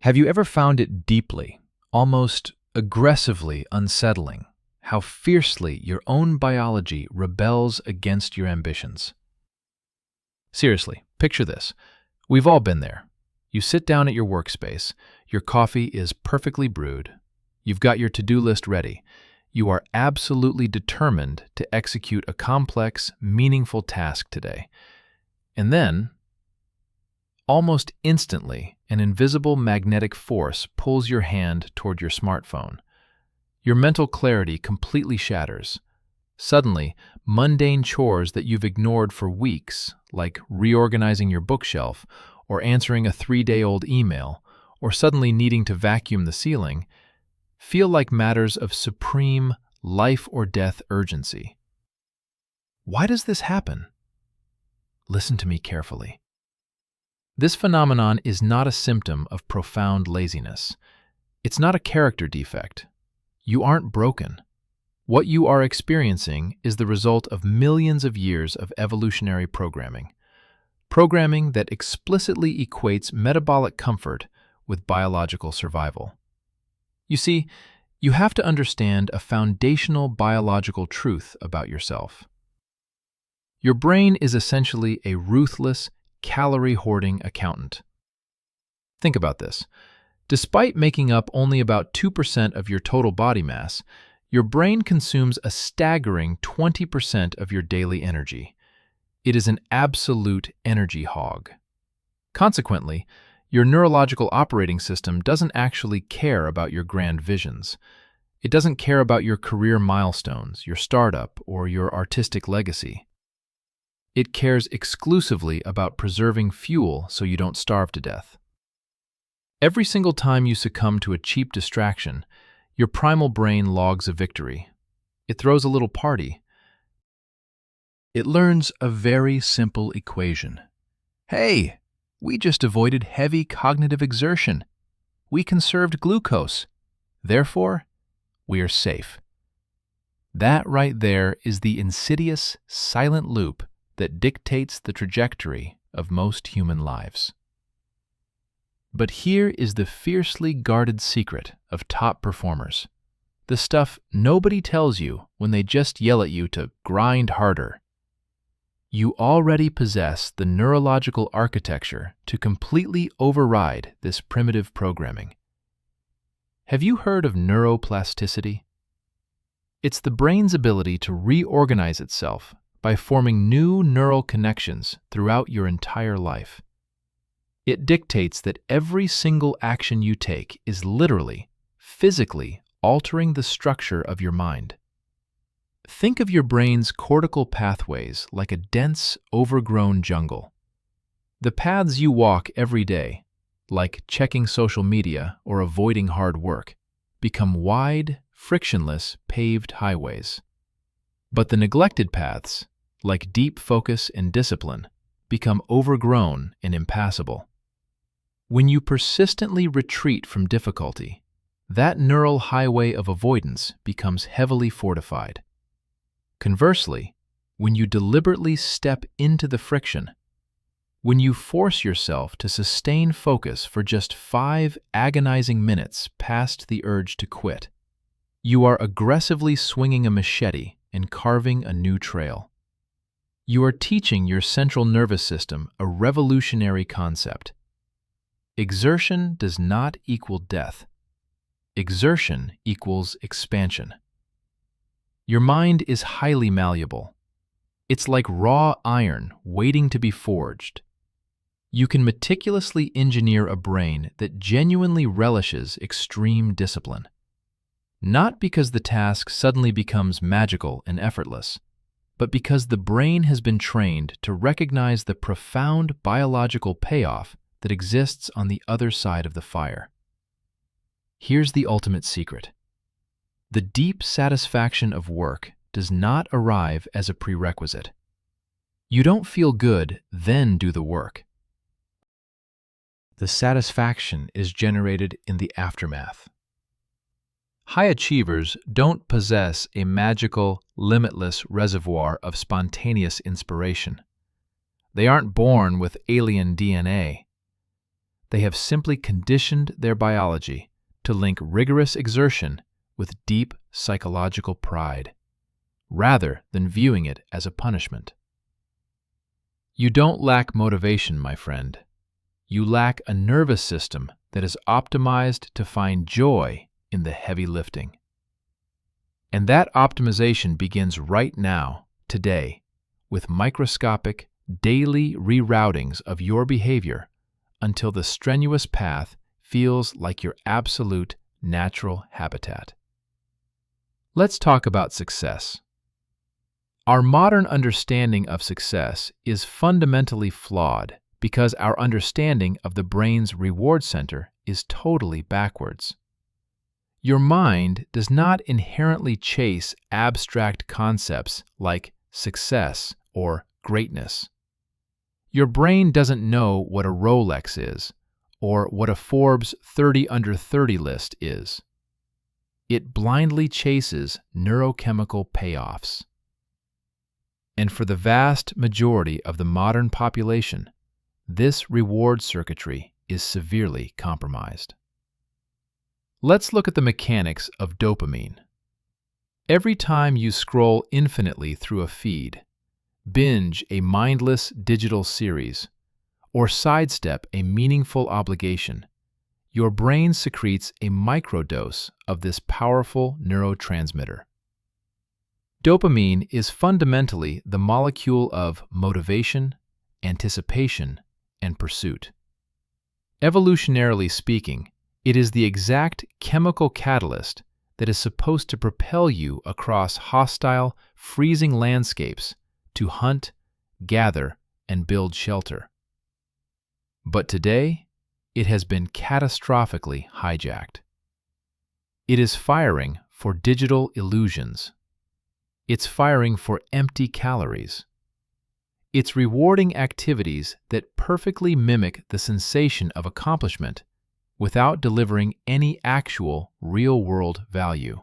Have you ever found it deeply, almost aggressively unsettling, how fiercely your own biology rebels against your ambitions? Seriously, picture this. We've all been there. You sit down at your workspace, your coffee is perfectly brewed, you've got your to-do list ready, you are absolutely determined to execute a complex, meaningful task today. And then, almost instantly, an invisible magnetic force pulls your hand toward your smartphone. Your mental clarity completely shatters. Suddenly, mundane chores that you've ignored for weeks, like reorganizing your bookshelf, or answering a 3-day-old email, or suddenly needing to vacuum the ceiling, feel like matters of supreme life-or-death urgency. Why does this happen? Listen to me carefully. This phenomenon is not a symptom of profound laziness. It's not a character defect. You aren't broken. What you are experiencing is the result of millions of years of evolutionary programming. Programming that explicitly equates metabolic comfort with biological survival. You see, you have to understand a foundational biological truth about yourself. Your brain is essentially a ruthless, calorie-hoarding accountant. Think about this. Despite making up only about 2% of your total body mass, your brain consumes a staggering 20% of your daily energy. It is an absolute energy hog. Consequently, your neurological operating system doesn't actually care about your grand visions. It doesn't care about your career milestones, your startup, or your artistic legacy. It cares exclusively about preserving fuel so you don't starve to death. Every single time you succumb to a cheap distraction, your primal brain logs a victory. It throws a little party. It learns a very simple equation. Hey, we just avoided heavy cognitive exertion. We conserved glucose. Therefore, we are safe. That right there is the insidious, silent loop that dictates the trajectory of most human lives. But here is the fiercely guarded secret of top performers. The stuff nobody tells you when they just yell at you to grind harder. You already possess the neurological architecture to completely override this primitive programming. Have you heard of neuroplasticity? It's the brain's ability to reorganize itself by forming new neural connections throughout your entire life. It dictates that every single action you take is literally, physically altering the structure of your mind. Think of your brain's cortical pathways like a dense, overgrown jungle. The paths you walk every day, like checking social media or avoiding hard work, become wide, frictionless, paved highways. But the neglected paths, like deep focus and discipline, become overgrown and impassable. When you persistently retreat from difficulty, that neural highway of avoidance becomes heavily fortified. Conversely, when you deliberately step into the friction, when you force yourself to sustain focus for just 5 agonizing minutes past the urge to quit, you are aggressively swinging a machete and carving a new trail. You are teaching your central nervous system a revolutionary concept. Exertion does not equal death. Exertion equals expansion. Your mind is highly malleable. It's like raw iron waiting to be forged. You can meticulously engineer a brain that genuinely relishes extreme discipline. Not because the task suddenly becomes magical and effortless, but because the brain has been trained to recognize the profound biological payoff that exists on the other side of the fire. Here's the ultimate secret. The deep satisfaction of work does not arrive as a prerequisite. You don't feel good, then do the work. The satisfaction is generated in the aftermath. High achievers don't possess a magical, limitless reservoir of spontaneous inspiration. They aren't born with alien DNA. They have simply conditioned their biology to link rigorous exertion with deep psychological pride, rather than viewing it as a punishment. You don't lack motivation, my friend. You lack a nervous system that is optimized to find joy in the heavy lifting. And that optimization begins right now, today, with microscopic, daily reroutings of your behavior until the strenuous path feels like your absolute natural habitat. Let's talk about success. Our modern understanding of success is fundamentally flawed because our understanding of the brain's reward center is totally backwards. Your mind does not inherently chase abstract concepts like success or greatness. Your brain doesn't know what a Rolex is or what a Forbes 30 under 30 list is. It blindly chases neurochemical payoffs. And for the vast majority of the modern population, this reward circuitry is severely compromised. Let's look at the mechanics of dopamine. Every time you scroll infinitely through a feed, binge a mindless digital series, or sidestep a meaningful obligation, your brain secretes a microdose of this powerful neurotransmitter. Dopamine is fundamentally the molecule of motivation, anticipation, and pursuit. Evolutionarily speaking, it is the exact chemical catalyst that is supposed to propel you across hostile, freezing landscapes to hunt, gather, and build shelter. But today, it has been catastrophically hijacked. It is firing for digital illusions. It's firing for empty calories. It's rewarding activities that perfectly mimic the sensation of accomplishment without delivering any actual real-world value.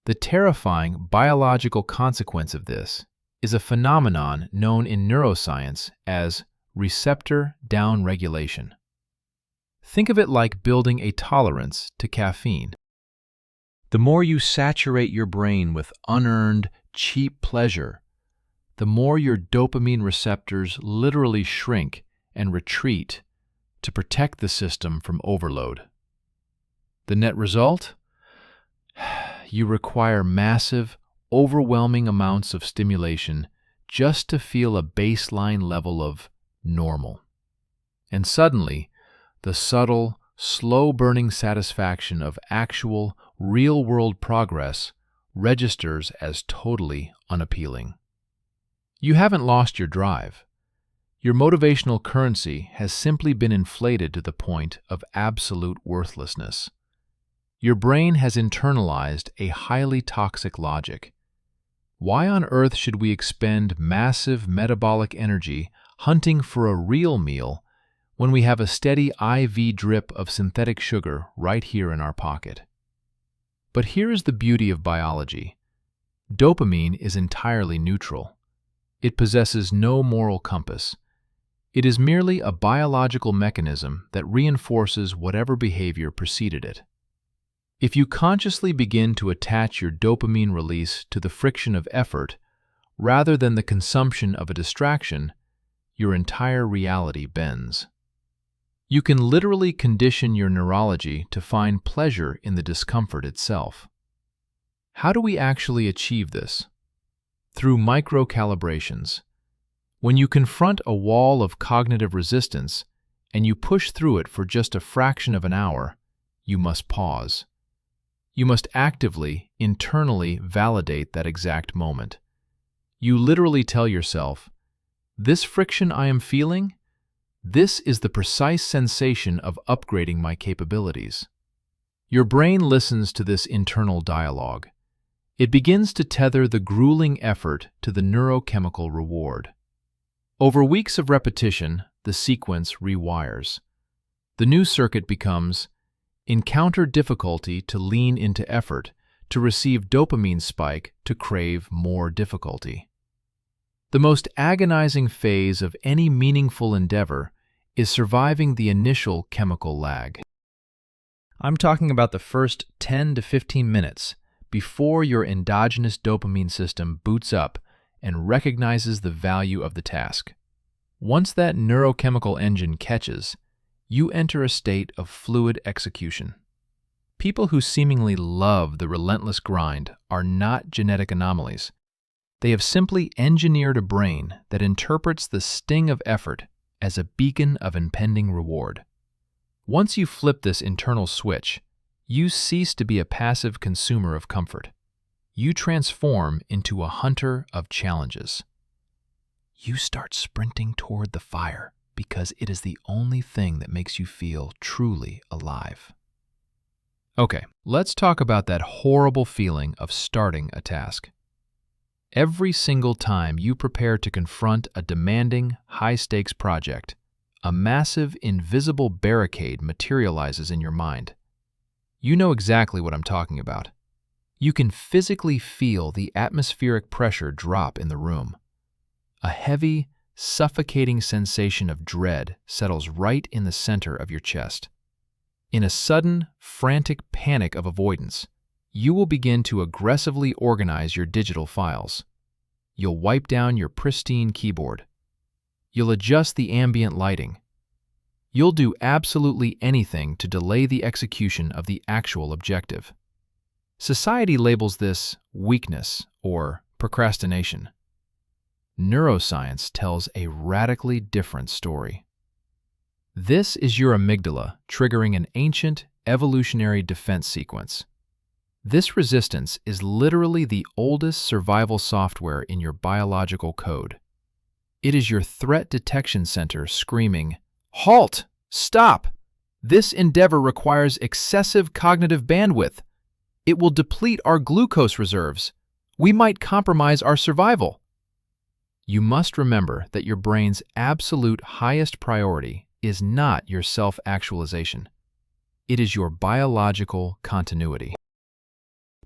The terrifying biological consequence of this is a phenomenon known in neuroscience as receptor downregulation. Think of it like building a tolerance to caffeine. The more you saturate your brain with unearned, cheap pleasure, the more your dopamine receptors literally shrink and retreat to protect the system from overload. The net result? You require massive, overwhelming amounts of stimulation just to feel a baseline level of normal. And suddenly, the subtle, slow-burning satisfaction of actual, real-world progress registers as totally unappealing. You haven't lost your drive. Your motivational currency has simply been inflated to the point of absolute worthlessness. Your brain has internalized a highly toxic logic. Why on earth should we expend massive metabolic energy hunting for a real meal when we have a steady IV drip of synthetic sugar right here in our pocket? But here is the beauty of biology. Dopamine is entirely neutral. It possesses no moral compass. It is merely a biological mechanism that reinforces whatever behavior preceded it. If you consciously begin to attach your dopamine release to the friction of effort rather than the consumption of a distraction, your entire reality bends. You can literally condition your neurology to find pleasure in the discomfort itself. How do we actually achieve this? Through micro-calibrations. When you confront a wall of cognitive resistance and you push through it for just a fraction of an hour, you must pause. You must actively, internally validate that exact moment. You literally tell yourself, "This friction I am feeling, this is the precise sensation of upgrading my capabilities." Your brain listens to this internal dialogue. It begins to tether the grueling effort to the neurochemical reward. Over weeks of repetition, the sequence rewires. The new circuit becomes encounter difficulty to lean into effort, to receive dopamine spike to crave more difficulty. The most agonizing phase of any meaningful endeavor is surviving the initial chemical lag. I'm talking about the first 10 to 15 minutes before your endogenous dopamine system boots up and recognizes the value of the task. Once that neurochemical engine catches, you enter a state of fluid execution. People who seemingly love the relentless grind are not genetic anomalies. They have simply engineered a brain that interprets the sting of effort as a beacon of impending reward. Once you flip this internal switch, you cease to be a passive consumer of comfort. You transform into a hunter of challenges. You start sprinting toward the fire because it is the only thing that makes you feel truly alive. Okay, let's talk about that horrible feeling of starting a task. Every single time you prepare to confront a demanding, high-stakes project, a massive, invisible barricade materializes in your mind. You know exactly what I'm talking about. You can physically feel the atmospheric pressure drop in the room. A heavy, suffocating sensation of dread settles right in the center of your chest. In a sudden, frantic panic of avoidance, you will begin to aggressively organize your digital files. You'll wipe down your pristine keyboard. You'll adjust the ambient lighting. You'll do absolutely anything to delay the execution of the actual objective. Society labels this weakness or procrastination. Neuroscience tells a radically different story. This is your amygdala triggering an ancient evolutionary defense sequence. This resistance is literally the oldest survival software in your biological code. It is your threat detection center screaming, "Halt! Stop! This endeavor requires excessive cognitive bandwidth. It will deplete our glucose reserves. We might compromise our survival." You must remember that your brain's absolute highest priority is not your self-actualization. It is your biological continuity.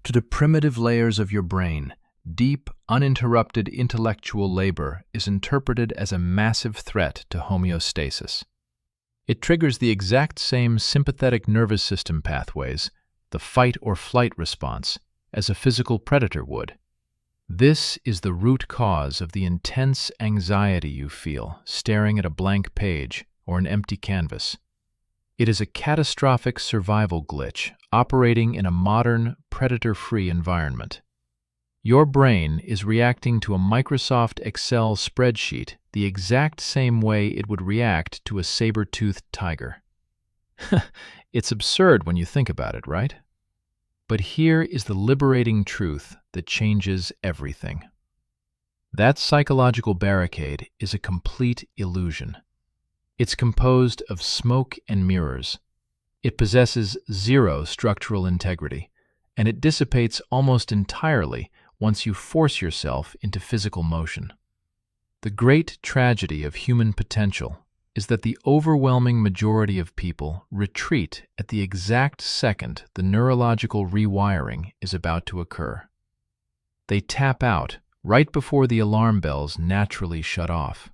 To the primitive layers of your brain, deep, uninterrupted intellectual labor is interpreted as a massive threat to homeostasis. It triggers the exact same sympathetic nervous system pathways, the fight or flight response, as a physical predator would. This is the root cause of the intense anxiety you feel staring at a blank page or an empty canvas. It is a catastrophic survival glitch operating in a modern, predator-free environment. Your brain is reacting to a Microsoft Excel spreadsheet the exact same way it would react to a saber-toothed tiger. It's absurd when you think about it, right? But here is the liberating truth that changes everything. That psychological barricade is a complete illusion. It's composed of smoke and mirrors. It possesses zero structural integrity, and it dissipates almost entirely once you force yourself into physical motion. The great tragedy of human potential is that the overwhelming majority of people retreat at the exact second the neurological rewiring is about to occur. They tap out right before the alarm bells naturally shut off.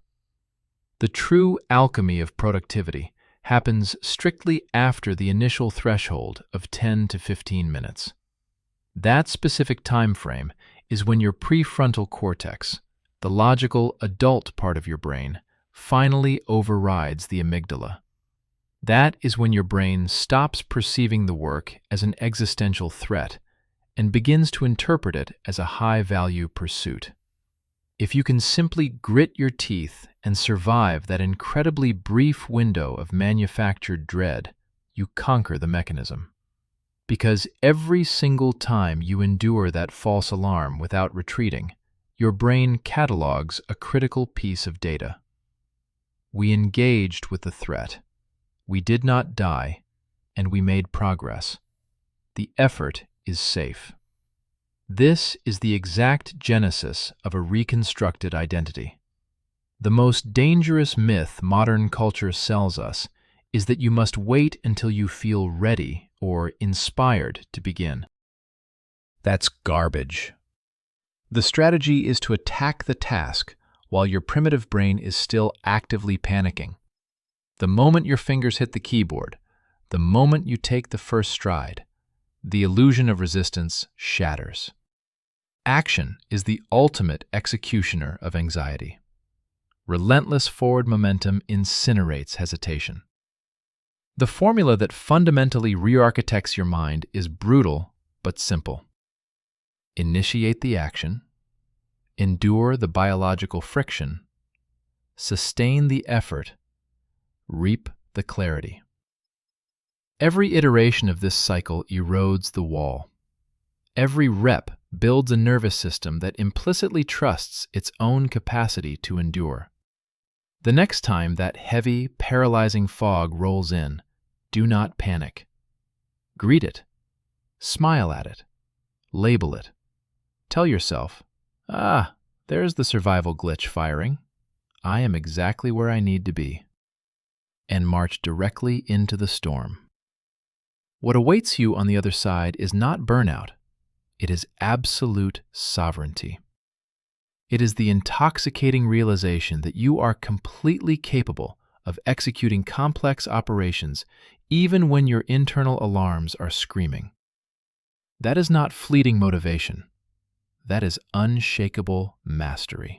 The true alchemy of productivity happens strictly after the initial threshold of 10 to 15 minutes. That specific time frame is when your prefrontal cortex, the logical adult part of your brain, finally overrides the amygdala. That is when your brain stops perceiving the work as an existential threat and begins to interpret it as a high-value pursuit. If you can simply grit your teeth and survive that incredibly brief window of manufactured dread, you conquer the mechanism. Because every single time you endure that false alarm without retreating, your brain catalogs a critical piece of data. We engaged with the threat. We did not die, and we made progress. The effort is safe. This is the exact genesis of a reconstructed identity. The most dangerous myth modern culture sells us is that you must wait until you feel ready or inspired to begin. That's garbage. The strategy is to attack the task while your primitive brain is still actively panicking. The moment your fingers hit the keyboard, the moment you take the first stride, the illusion of resistance shatters. Action is the ultimate executioner of anxiety. Relentless forward momentum incinerates hesitation. The formula that fundamentally re-architects your mind is brutal but simple. Initiate the action, endure the biological friction, sustain the effort, reap the clarity. Every iteration of this cycle erodes the wall. Every rep builds a nervous system that implicitly trusts its own capacity to endure. The next time that heavy, paralyzing fog rolls in, do not panic. Greet it. Smile at it. Label it. Tell yourself, there's the survival glitch firing. I am exactly where I need to be. And march directly into the storm. What awaits you on the other side is not burnout. It is absolute sovereignty. It is the intoxicating realization that you are completely capable of executing complex operations even when your internal alarms are screaming. That is not fleeting motivation. That is unshakable mastery.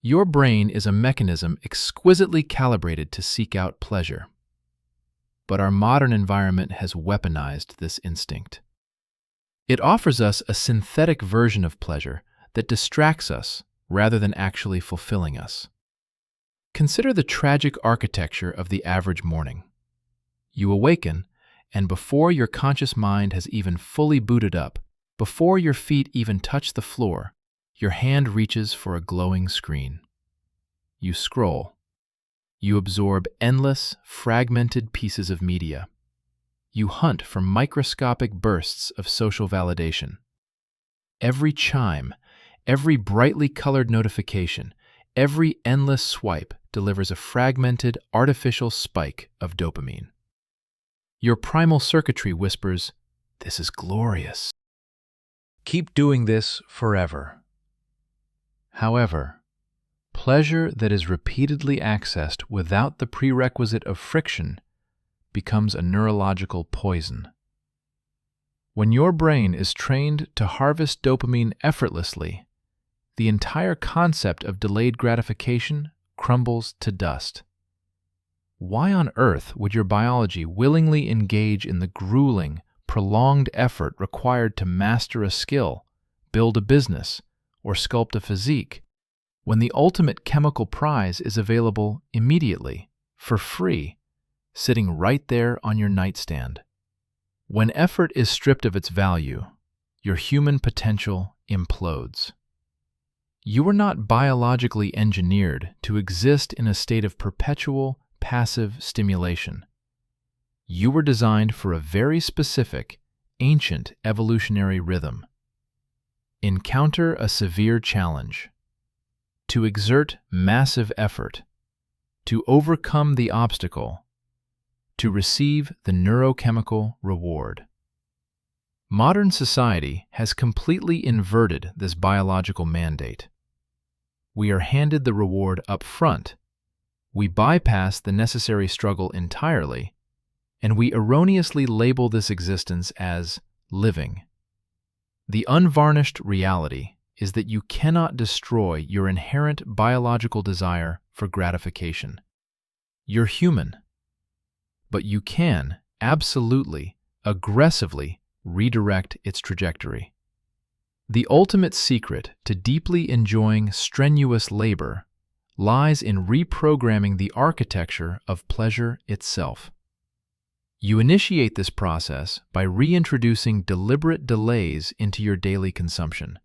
Your brain is a mechanism exquisitely calibrated to seek out pleasure. But our modern environment has weaponized this instinct. It offers us a synthetic version of pleasure that distracts us rather than actually fulfilling us. Consider the tragic architecture of the average morning. You awaken, and before your conscious mind has even fully booted up, before your feet even touch the floor, your hand reaches for a glowing screen. You scroll. You absorb endless, fragmented pieces of media. You hunt for microscopic bursts of social validation. Every chime, every brightly colored notification, every endless swipe delivers a fragmented, artificial spike of dopamine. Your primal circuitry whispers, "This is glorious. Keep doing this forever." However, pleasure that is repeatedly accessed without the prerequisite of friction becomes a neurological poison. When your brain is trained to harvest dopamine effortlessly, the entire concept of delayed gratification crumbles to dust. Why on earth would your biology willingly engage in the grueling, prolonged effort required to master a skill, build a business, or sculpt a physique, when the ultimate chemical prize is available immediately, for free, sitting right there on your nightstand? When effort is stripped of its value, your human potential implodes. You are not biologically engineered to exist in a state of perpetual, passive stimulation. You were designed for a very specific, ancient evolutionary rhythm. Encounter a severe challenge. To exert massive effort. To overcome the obstacle. To receive the neurochemical reward. Modern society has completely inverted this biological mandate. We are handed the reward up front. We bypass the necessary struggle entirely, and we erroneously label this existence as living. The unvarnished reality is that you cannot destroy your inherent biological desire for gratification. You're human, but you can absolutely, aggressively redirect its trajectory. The ultimate secret to deeply enjoying strenuous labor lies in reprogramming the architecture of pleasure itself. You initiate this process by reintroducing deliberate delays into your daily consumption.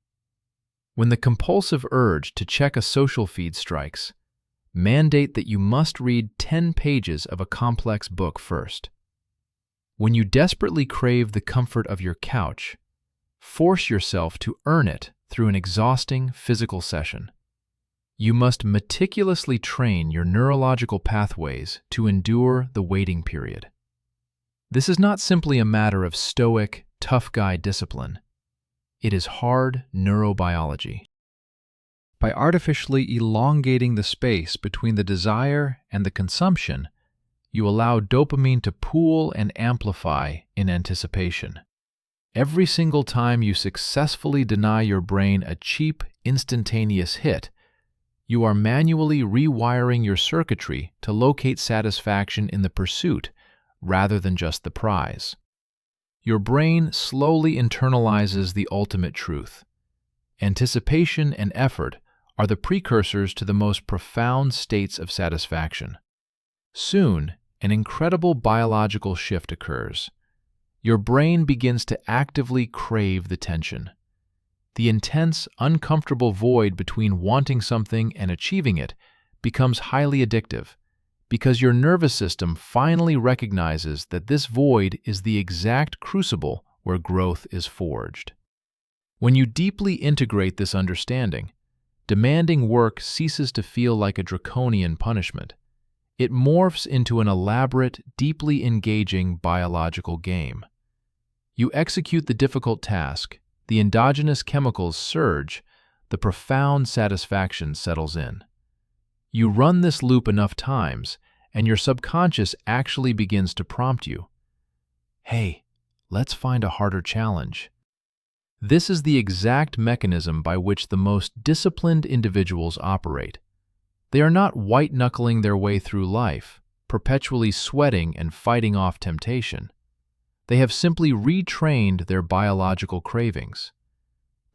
When the compulsive urge to check a social feed strikes, mandate that you must read 10 pages of a complex book first. When you desperately crave the comfort of your couch, force yourself to earn it through an exhausting physical session. You must meticulously train your neurological pathways to endure the waiting period. This is not simply a matter of stoic, tough guy discipline. It is hard neurobiology. By artificially elongating the space between the desire and the consumption, you allow dopamine to pool and amplify in anticipation. Every single time you successfully deny your brain a cheap, instantaneous hit, you are manually rewiring your circuitry to locate satisfaction in the pursuit rather than just the prize. Your brain slowly internalizes the ultimate truth. Anticipation and effort are the precursors to the most profound states of satisfaction. Soon, an incredible biological shift occurs. Your brain begins to actively crave the tension. The intense, uncomfortable void between wanting something and achieving it becomes highly addictive because your nervous system finally recognizes that this void is the exact crucible where growth is forged. When you deeply integrate this understanding, demanding work ceases to feel like a draconian punishment. It morphs into an elaborate, deeply engaging biological game. You execute the difficult task, the endogenous chemicals surge, the profound satisfaction settles in. You run this loop enough times, and your subconscious actually begins to prompt you. Hey, let's find a harder challenge. This is the exact mechanism by which the most disciplined individuals operate. They are not white-knuckling their way through life, perpetually sweating and fighting off temptation. They have simply retrained their biological cravings.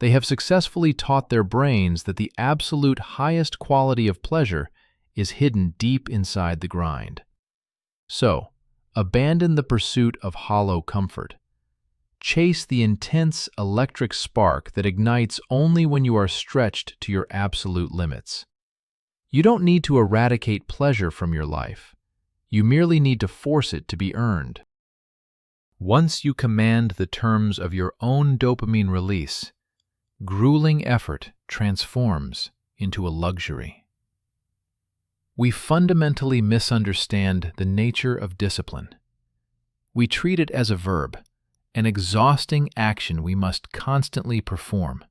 They have successfully taught their brains that the absolute highest quality of pleasure is hidden deep inside the grind. So, abandon the pursuit of hollow comfort. Chase the intense electric spark that ignites only when you are stretched to your absolute limits. You don't need to eradicate pleasure from your life. You merely need to force it to be earned. Once you command the terms of your own dopamine release, grueling effort transforms into a luxury. We fundamentally misunderstand the nature of discipline. We treat it as a verb, an exhausting action we must constantly perform.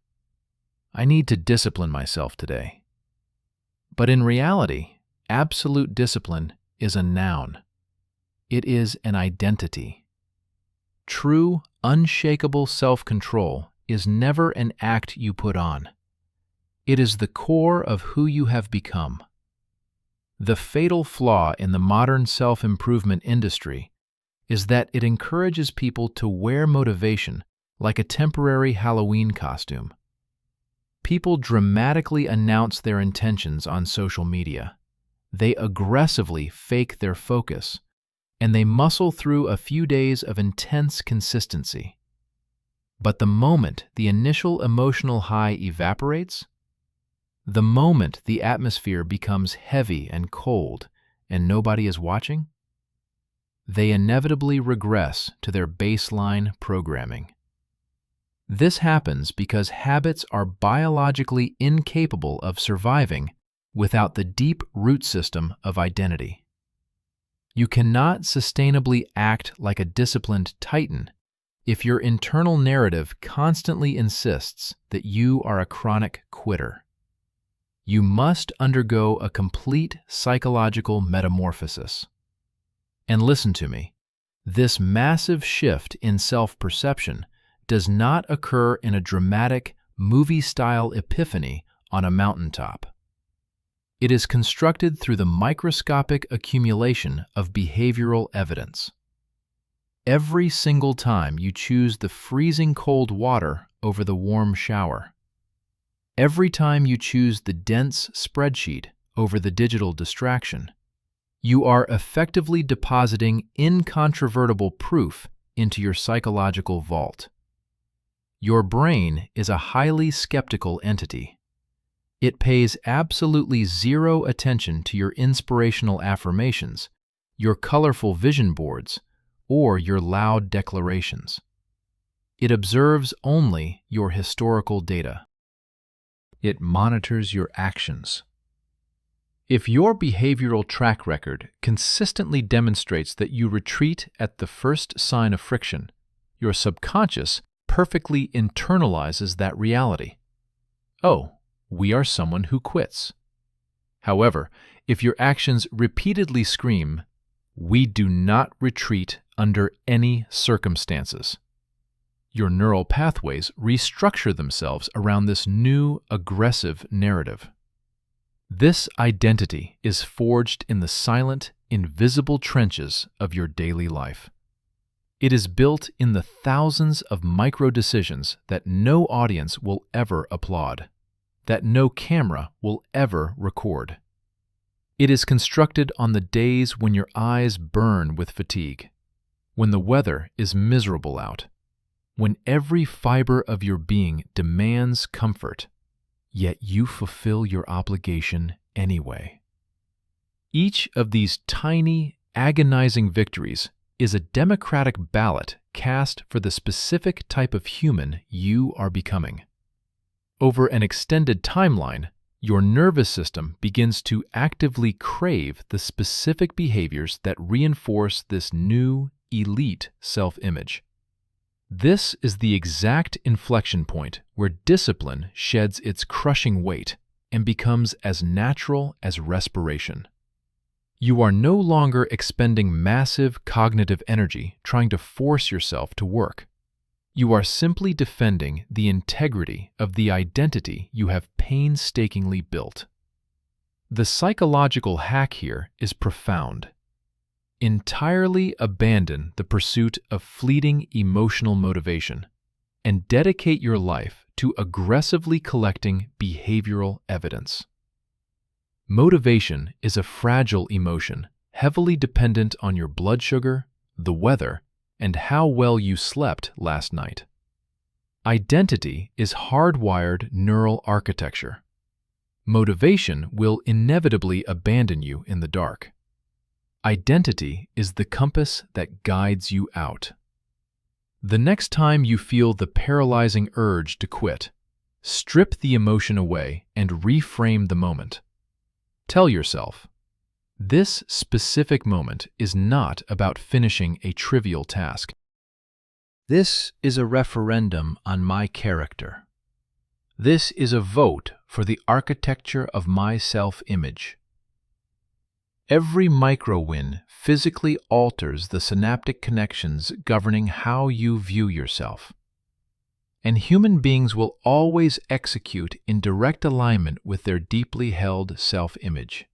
I need to discipline myself today. But in reality, absolute discipline is a noun. It is an identity. True, unshakable self-control is never an act you put on. It is the core of who you have become. The fatal flaw in the modern self-improvement industry is that it encourages people to wear motivation like a temporary Halloween costume. People dramatically announce their intentions on social media. They aggressively fake their focus, and they muscle through a few days of intense consistency. But the moment the initial emotional high evaporates, the moment the atmosphere becomes heavy and cold and nobody is watching, they inevitably regress to their baseline programming. This happens because habits are biologically incapable of surviving without the deep root system of identity. You cannot sustainably act like a disciplined titan if your internal narrative constantly insists that you are a chronic quitter. You must undergo a complete psychological metamorphosis. And listen to me, this massive shift in self-perception does not occur in a dramatic, movie-style epiphany on a mountaintop. It is constructed through the microscopic accumulation of behavioral evidence. Every single time you choose the freezing cold water over the warm shower, every time you choose the dense spreadsheet over the digital distraction, you are effectively depositing incontrovertible proof into your psychological vault. Your brain is a highly skeptical entity. It pays absolutely zero attention to your inspirational affirmations, your colorful vision boards, or your loud declarations. It observes only your historical data. It monitors your actions. If your behavioral track record consistently demonstrates that you retreat at the first sign of friction, your subconscious perfectly internalizes that reality. Oh, we are someone who quits. However, if your actions repeatedly scream, We do not retreat under any circumstances. Your neural pathways restructure themselves around this new, aggressive narrative. This identity is forged in the silent, invisible trenches of your daily life. It is built in the thousands of micro-decisions that no audience will ever applaud, that no camera will ever record. It is constructed on the days when your eyes burn with fatigue, when the weather is miserable out, when every fiber of your being demands comfort, yet you fulfill your obligation anyway. Each of these tiny, agonizing victories is a democratic ballot cast for the specific type of human you are becoming. Over an extended timeline, your nervous system begins to actively crave the specific behaviors that reinforce this new, elite self-image. This is the exact inflection point where discipline sheds its crushing weight and becomes as natural as respiration. You are no longer expending massive cognitive energy trying to force yourself to work. You are simply defending the integrity of the identity you have painstakingly built. The psychological hack here is profound. Entirely abandon the pursuit of fleeting emotional motivation and dedicate your life to aggressively collecting behavioral evidence. Motivation is a fragile emotion, heavily dependent on your blood sugar, the weather, and how well you slept last night. Identity is hardwired neural architecture. Motivation will inevitably abandon you in the dark. Identity is the compass that guides you out. The next time you feel the paralyzing urge to quit, strip the emotion away and reframe the moment. Tell yourself, this specific moment is not about finishing a trivial task. This is a referendum on my character. This is a vote for the architecture of my self-image. Every micro-win physically alters the synaptic connections governing how you view yourself. And human beings will always execute in direct alignment with their deeply held self-image.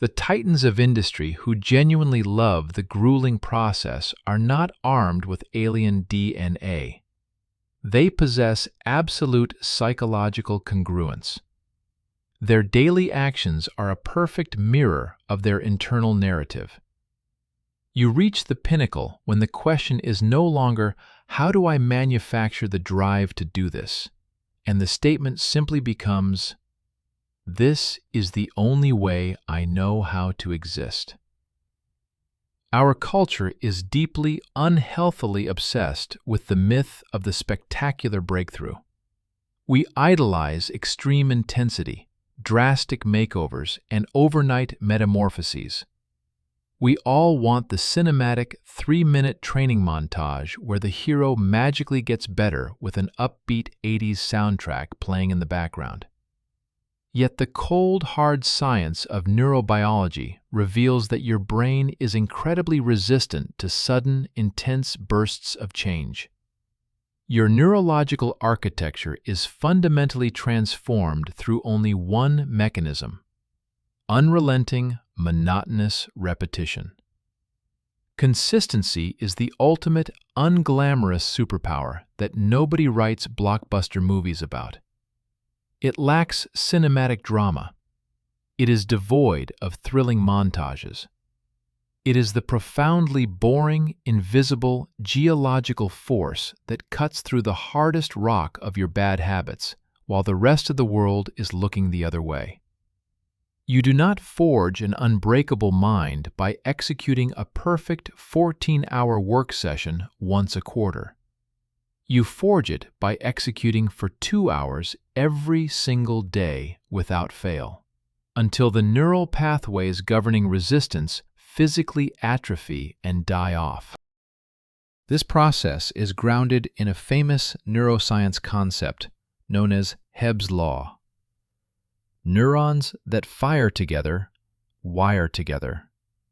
The titans of industry who genuinely love the grueling process are not armed with alien DNA. They possess absolute psychological congruence. Their daily actions are a perfect mirror of their internal narrative. You reach the pinnacle when the question is no longer, how do I manufacture the drive to do this? And the statement simply becomes, this is the only way I know how to exist. Our culture is deeply, unhealthily obsessed with the myth of the spectacular breakthrough. We idolize extreme intensity, drastic makeovers, and overnight metamorphoses. We all want the cinematic 3-minute training montage where the hero magically gets better with an upbeat 80s soundtrack playing in the background. Yet the cold, hard science of neurobiology reveals that your brain is incredibly resistant to sudden, intense bursts of change. Your neurological architecture is fundamentally transformed through only one mechanism: unrelenting, monotonous repetition. Consistency is the ultimate unglamorous superpower that nobody writes blockbuster movies about. It lacks cinematic drama. It is devoid of thrilling montages. It is the profoundly boring, invisible, geological force that cuts through the hardest rock of your bad habits, while the rest of the world is looking the other way. You do not forge an unbreakable mind by executing a perfect 14-hour work session once a quarter. You forge it by executing for 2 hours every single day without fail, until the neural pathways governing resistance physically atrophy and die off. This process is grounded in a famous neuroscience concept known as Hebb's law. Neurons that fire together, wire together.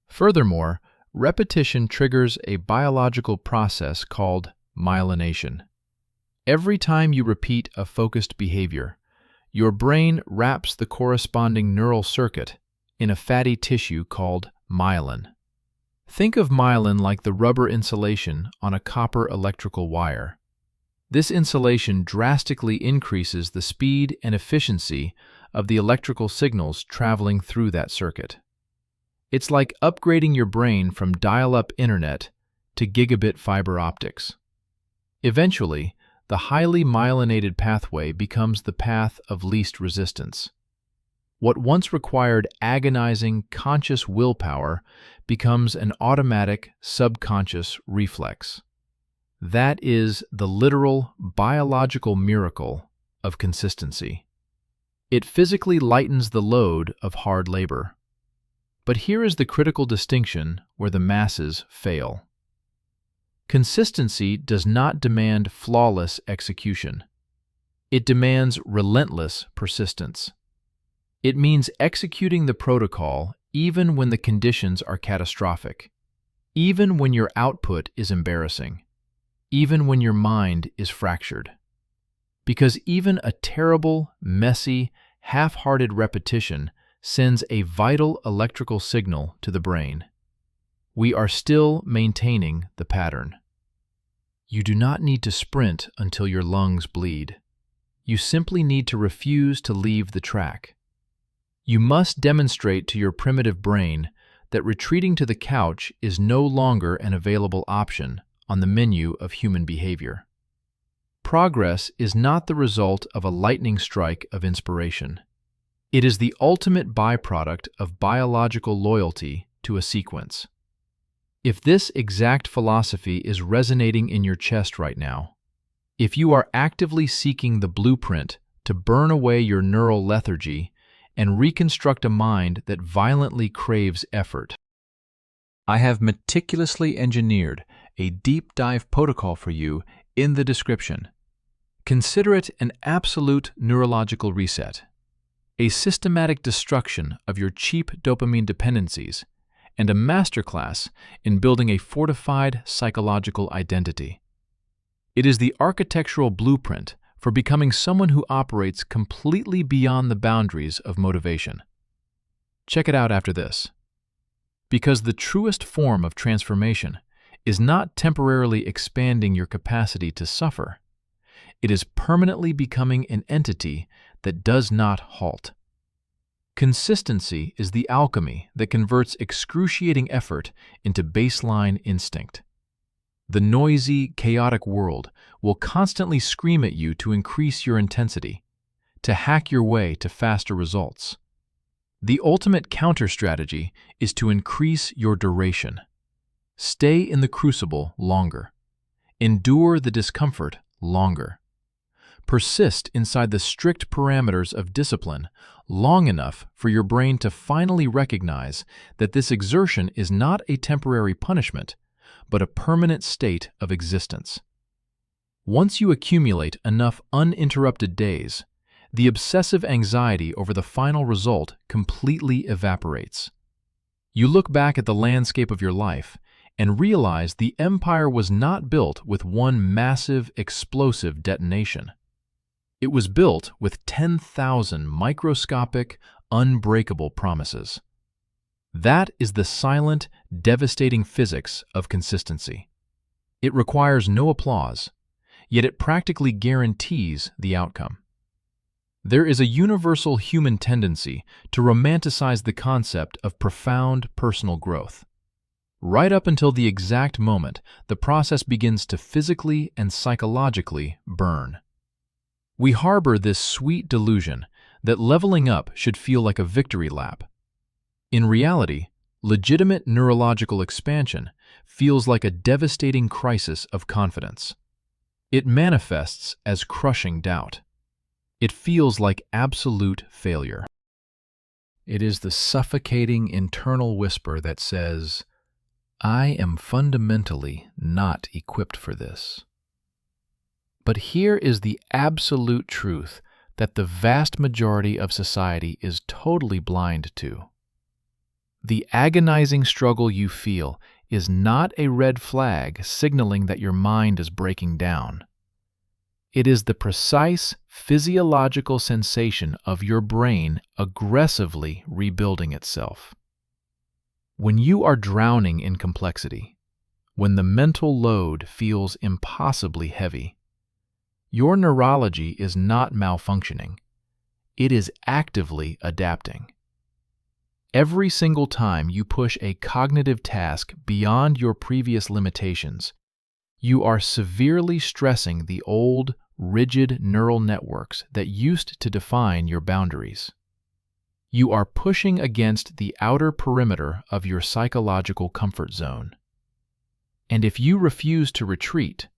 Furthermore, repetition triggers a biological process called myelination. Every time you repeat a focused behavior, your brain wraps the corresponding neural circuit in a fatty tissue called myelin. Think of myelin like the rubber insulation on a copper electrical wire. This insulation drastically increases the speed and efficiency of the electrical signals traveling through that circuit. It's like upgrading your brain from dial-up internet to gigabit fiber optics. Eventually, the highly myelinated pathway becomes the path of least resistance. What once required agonizing, conscious willpower becomes an automatic, subconscious reflex. That is the literal, biological miracle of consistency. It physically lightens the load of hard labor. But here is the critical distinction where the masses fail. Consistency does not demand flawless execution. It demands relentless persistence. It means executing the protocol even when the conditions are catastrophic, even when your output is embarrassing, even when your mind is fractured. Because even a terrible, messy, half-hearted repetition sends a vital electrical signal to the brain. We are still maintaining the pattern. You do not need to sprint until your lungs bleed. You simply need to refuse to leave the track. You must demonstrate to your primitive brain that retreating to the couch is no longer an available option on the menu of human behavior. Progress is not the result of a lightning strike of inspiration. It is the ultimate byproduct of biological loyalty to a sequence. If this exact philosophy is resonating in your chest right now, if you are actively seeking the blueprint to burn away your neural lethargy and reconstruct a mind that violently craves effort, I have meticulously engineered a deep dive protocol for you in the description. Consider it an absolute neurological reset, a systematic destruction of your cheap dopamine dependencies, and a masterclass in building a fortified psychological identity. It is the architectural blueprint for becoming someone who operates completely beyond the boundaries of motivation. Check it out after this. Because the truest form of transformation is not temporarily expanding your capacity to suffer. It is permanently becoming an entity that does not halt. Consistency is the alchemy that converts excruciating effort into baseline instinct. The noisy, chaotic world will constantly scream at you to increase your intensity, to hack your way to faster results. The ultimate counter-strategy is to increase your duration. Stay in the crucible longer. Endure the discomfort longer. Persist inside the strict parameters of discipline long enough for your brain to finally recognize that this exertion is not a temporary punishment, but a permanent state of existence. Once you accumulate enough uninterrupted days, the obsessive anxiety over the final result completely evaporates. You look back at the landscape of your life and realize the empire was not built with one massive, explosive detonation. It was built with 10,000 microscopic, unbreakable promises. That is the silent, devastating physics of consistency. It requires no applause, yet it practically guarantees the outcome. There is a universal human tendency to romanticize the concept of profound personal growth. Right up until the exact moment the process begins to physically and psychologically burn. We harbor this sweet delusion that leveling up should feel like a victory lap. In reality, legitimate neurological expansion feels like a devastating crisis of confidence. It manifests as crushing doubt. It feels like absolute failure. It is the suffocating internal whisper that says, "I am fundamentally not equipped for this." But here is the absolute truth that the vast majority of society is totally blind to. The agonizing struggle you feel is not a red flag signaling that your mind is breaking down. It is the precise physiological sensation of your brain aggressively rebuilding itself. When you are drowning in complexity, when the mental load feels impossibly heavy, your neurology is not malfunctioning. It is actively adapting. Every single time you push a cognitive task beyond your previous limitations, you are severely stressing the old, rigid neural networks that used to define your boundaries. You are pushing against the outer perimeter of your psychological comfort zone. And if you refuse to retreat,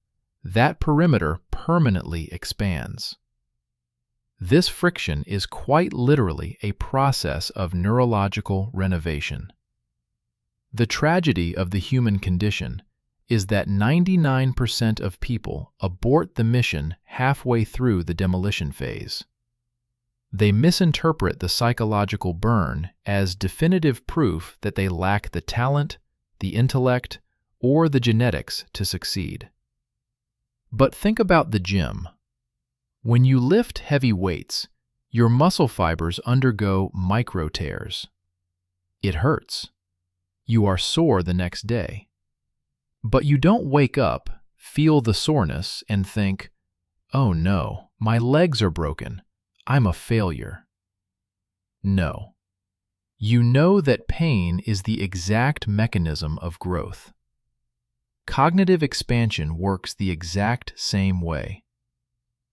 that perimeter permanently expands. This friction is quite literally a process of neurological renovation. The tragedy of the human condition is that 99% of people abort the mission halfway through the demolition phase. They misinterpret the psychological burn as definitive proof that they lack the talent, the intellect, or the genetics to succeed. But think about the gym. When you lift heavy weights, your muscle fibers undergo micro tears. It hurts. You are sore the next day. But you don't wake up, feel the soreness, and think, "Oh no, my legs are broken. I'm a failure." No. You know that pain is the exact mechanism of growth. Cognitive expansion works the exact same way.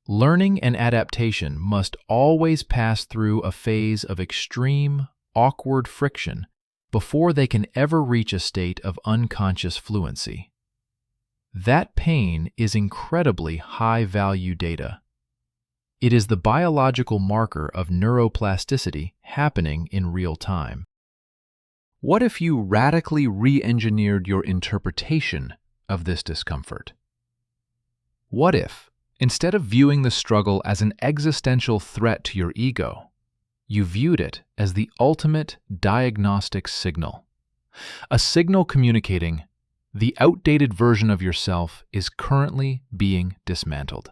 Learning and adaptation must always pass through a phase of extreme, awkward friction before they can ever reach a state of unconscious fluency. That pain is incredibly high-value data. It is the biological marker of neuroplasticity happening in real time. What if you radically re-engineered your interpretation of this discomfort? What if, instead of viewing the struggle as an existential threat to your ego, you viewed it as the ultimate diagnostic signal? A signal communicating, the outdated version of yourself is currently being dismantled.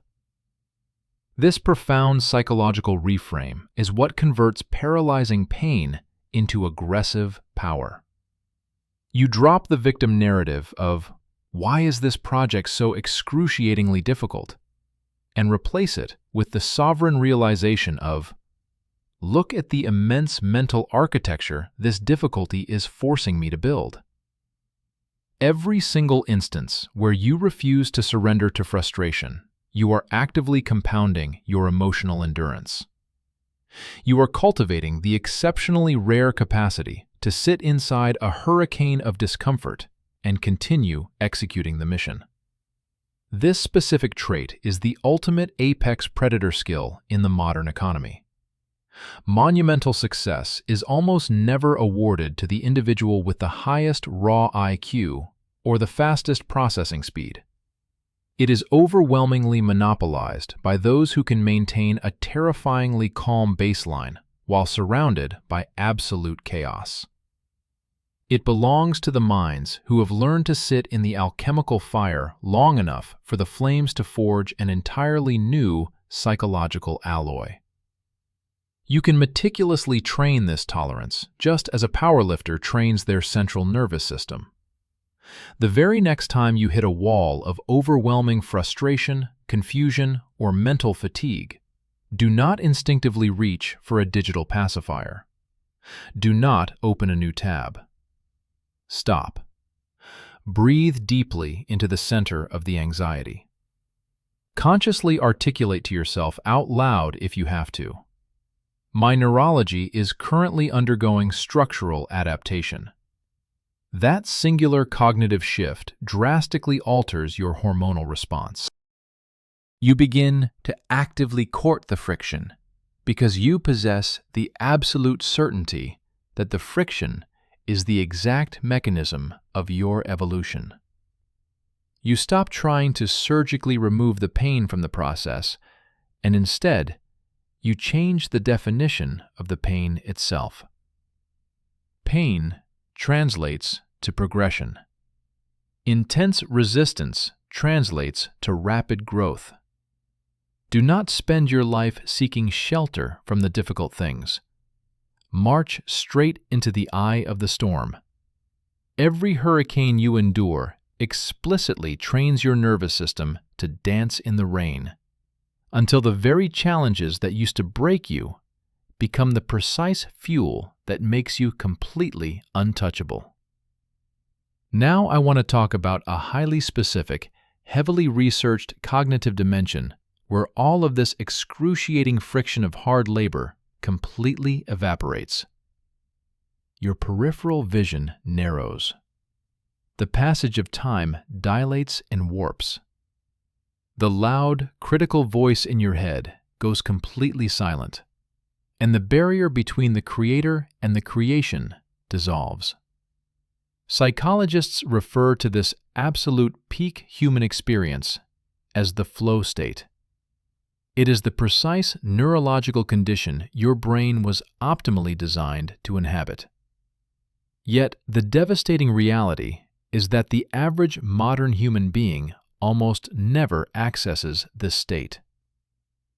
This profound psychological reframe is what converts paralyzing pain into aggressive power. You drop the victim narrative of, "Why is this project so excruciatingly difficult?" and replace it with the sovereign realization of, "Look at the immense mental architecture this difficulty is forcing me to build." Every single instance where you refuse to surrender to frustration, you are actively compounding your emotional endurance. You are cultivating the exceptionally rare capacity to sit inside a hurricane of discomfort and continue executing the mission. This specific trait is the ultimate apex predator skill in the modern economy. Monumental success is almost never awarded to the individual with the highest raw IQ or the fastest processing speed. It is overwhelmingly monopolized by those who can maintain a terrifyingly calm baseline while surrounded by absolute chaos. It belongs to the minds who have learned to sit in the alchemical fire long enough for the flames to forge an entirely new psychological alloy. You can meticulously train this tolerance just as a powerlifter trains their central nervous system. The very next time you hit a wall of overwhelming frustration, confusion, or mental fatigue, do not instinctively reach for a digital pacifier. Do not open a new tab. Stop. Breathe deeply into the center of the anxiety. Consciously articulate to yourself out loud if you have to. My neurology is currently undergoing structural adaptation. That singular cognitive shift drastically alters your hormonal response. You begin to actively court the friction because you possess the absolute certainty that the friction is the exact mechanism of your evolution. You stop trying to surgically remove the pain from the process, and instead, you change the definition of the pain itself. Pain translates to progression. Intense resistance translates to rapid growth. Do not spend your life seeking shelter from the difficult things. March straight into the eye of the storm. Every hurricane you endure explicitly trains your nervous system to dance in the rain, until the very challenges that used to break you become the precise fuel that makes you completely untouchable. Now I want to talk about a highly specific, heavily researched cognitive dimension where all of this excruciating friction of hard labor completely evaporates. Your peripheral vision narrows. The passage of time dilates and warps. The loud, critical voice in your head goes completely silent, and the barrier between the creator and the creation dissolves. Psychologists refer to this absolute peak human experience as the flow state. It is the precise neurological condition your brain was optimally designed to inhabit. Yet, the devastating reality is that the average modern human being almost never accesses this state.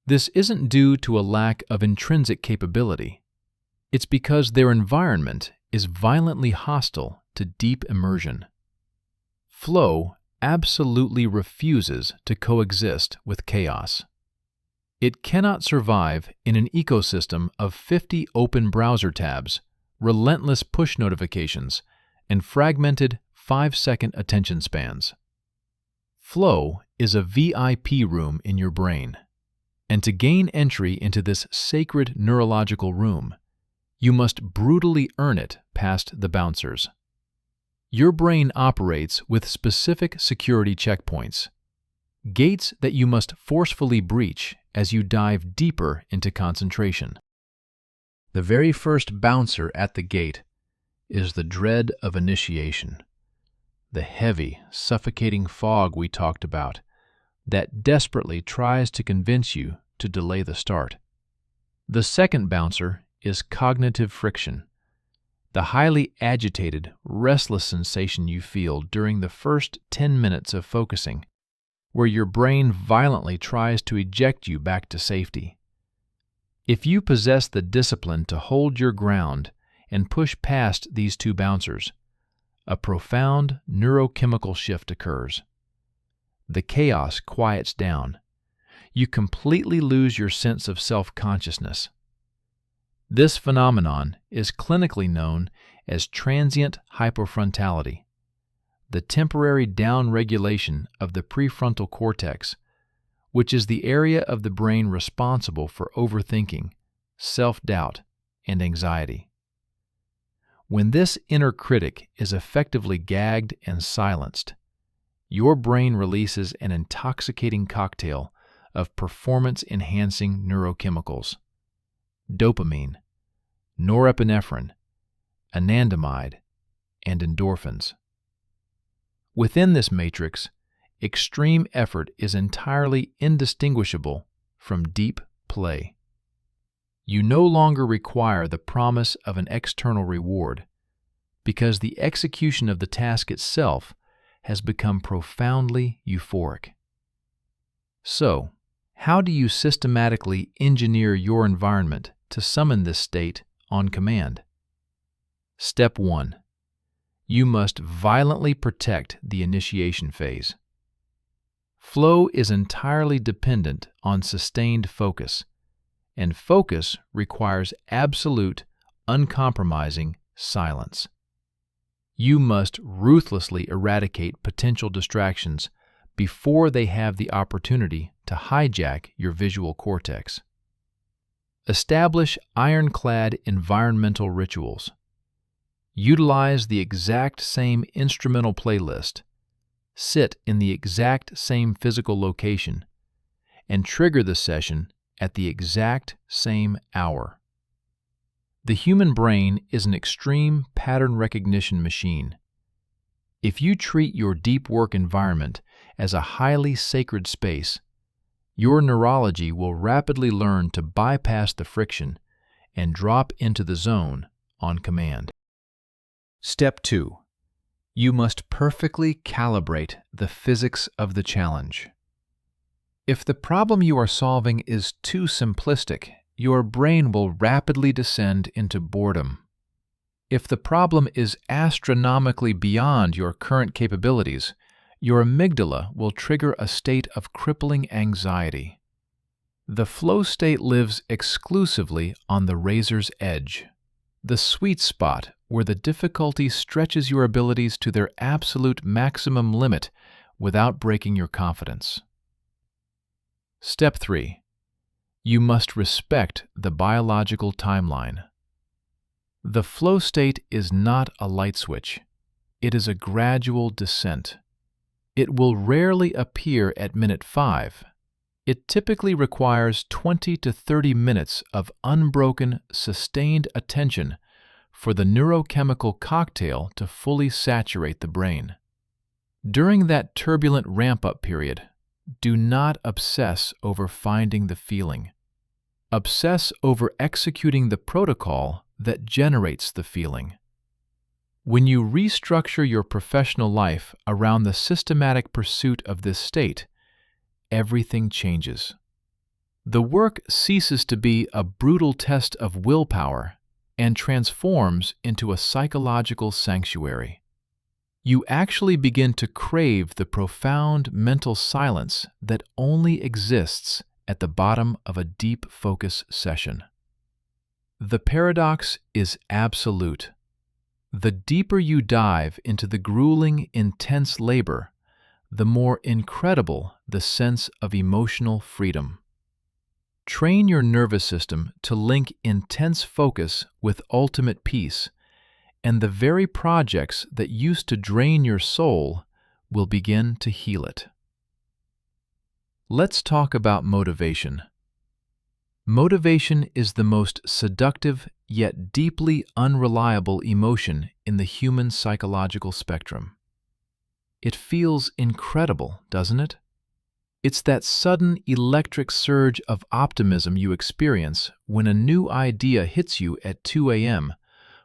This isn't due to a lack of intrinsic capability. It's because their environment is violently hostile to deep immersion. Flow absolutely refuses to coexist with chaos. It cannot survive in an ecosystem of 50 open browser tabs, relentless push notifications, and fragmented 5-second attention spans. Flow is a VIP room in your brain, and to gain entry into this sacred neurological room, you must brutally earn it past the bouncers. Your brain operates with specific security checkpoints, gates that you must forcefully breach as you dive deeper into concentration. The very first bouncer at the gate is the dread of initiation, the heavy, suffocating fog we talked about that desperately tries to convince you to delay the start. The second bouncer is cognitive friction, the highly agitated, restless sensation you feel during the first 10 minutes of focusing, where your brain violently tries to eject you back to safety. If you possess the discipline to hold your ground and push past these two bouncers, a profound neurochemical shift occurs. The chaos quiets down. You completely lose your sense of self-consciousness. This phenomenon is clinically known as transient hypofrontality, the temporary downregulation of the prefrontal cortex, which is the area of the brain responsible for overthinking, self-doubt, and anxiety. When this inner critic is effectively gagged and silenced, your brain releases an intoxicating cocktail of performance-enhancing neurochemicals: dopamine, norepinephrine, anandamide, and endorphins. Within this matrix, extreme effort is entirely indistinguishable from deep play. You no longer require the promise of an external reward because the execution of the task itself has become profoundly euphoric. So, how do you systematically engineer your environment to summon this state on command? Step 1. You must violently protect the initiation phase. Flow is entirely dependent on sustained focus, and focus requires absolute, uncompromising silence. You must ruthlessly eradicate potential distractions before they have the opportunity to hijack your visual cortex. Establish ironclad environmental rituals. Utilize the exact same instrumental playlist, sit in the exact same physical location, and trigger the session at the exact same hour. The human brain is an extreme pattern recognition machine. If you treat your deep work environment as a highly sacred space, your neurology will rapidly learn to bypass the friction and drop into the zone on command. Step 2. You must perfectly calibrate the physics of the challenge. If the problem you are solving is too simplistic, your brain will rapidly descend into boredom. If the problem is astronomically beyond your current capabilities, your amygdala will trigger a state of crippling anxiety. The flow state lives exclusively on the razor's edge, the sweet spot where the difficulty stretches your abilities to their absolute maximum limit without breaking your confidence. Step 3. You must respect the biological timeline. The flow state is not a light switch. It is a gradual descent. It will rarely appear at minute 5. It typically requires 20 to 30 minutes of unbroken, sustained attention for the neurochemical cocktail to fully saturate the brain. During that turbulent ramp-up period, do not obsess over finding the feeling. Obsess over executing the protocol that generates the feeling. When you restructure your professional life around the systematic pursuit of this state, everything changes. The work ceases to be a brutal test of willpower and transforms into a psychological sanctuary. You actually begin to crave the profound mental silence that only exists at the bottom of a deep focus session. The paradox is absolute. The deeper you dive into the grueling, intense labor, the more incredible the sense of emotional freedom. Train your nervous system to link intense focus with ultimate peace, and the very projects that used to drain your soul will begin to heal it. Let's talk about motivation. Motivation is the most seductive yet deeply unreliable emotion in the human psychological spectrum. It feels incredible, doesn't it? It's that sudden electric surge of optimism you experience when a new idea hits you at 2 a.m.,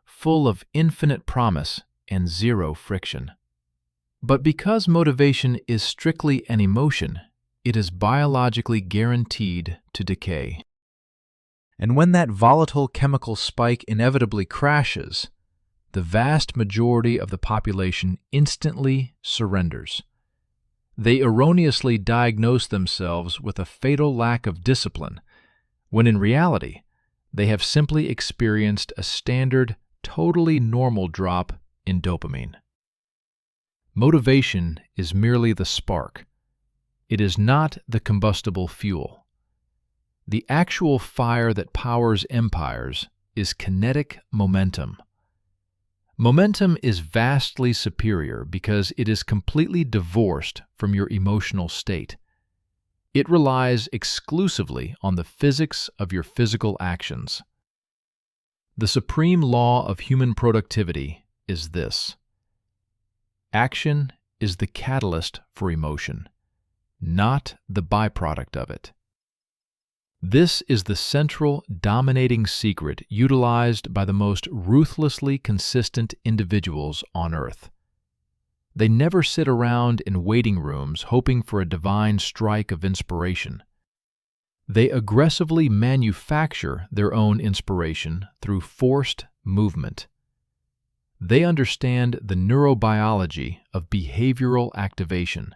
full of infinite promise and zero friction. But because motivation is strictly an emotion, it is biologically guaranteed to decay. And when that volatile chemical spike inevitably crashes, the vast majority of the population instantly surrenders. They erroneously diagnose themselves with a fatal lack of discipline, when in reality, they have simply experienced a standard, totally normal drop in dopamine. Motivation is merely the spark. It is not the combustible fuel. The actual fire that powers empires is kinetic momentum. Momentum is vastly superior because it is completely divorced from your emotional state. It relies exclusively on the physics of your physical actions. The supreme law of human productivity is this: action is the catalyst for emotion, not the byproduct of it. This is the central, dominating secret utilized by the most ruthlessly consistent individuals on Earth. They never sit around in waiting rooms hoping for a divine strike of inspiration. They aggressively manufacture their own inspiration through forced movement. They understand the neurobiology of behavioral activation,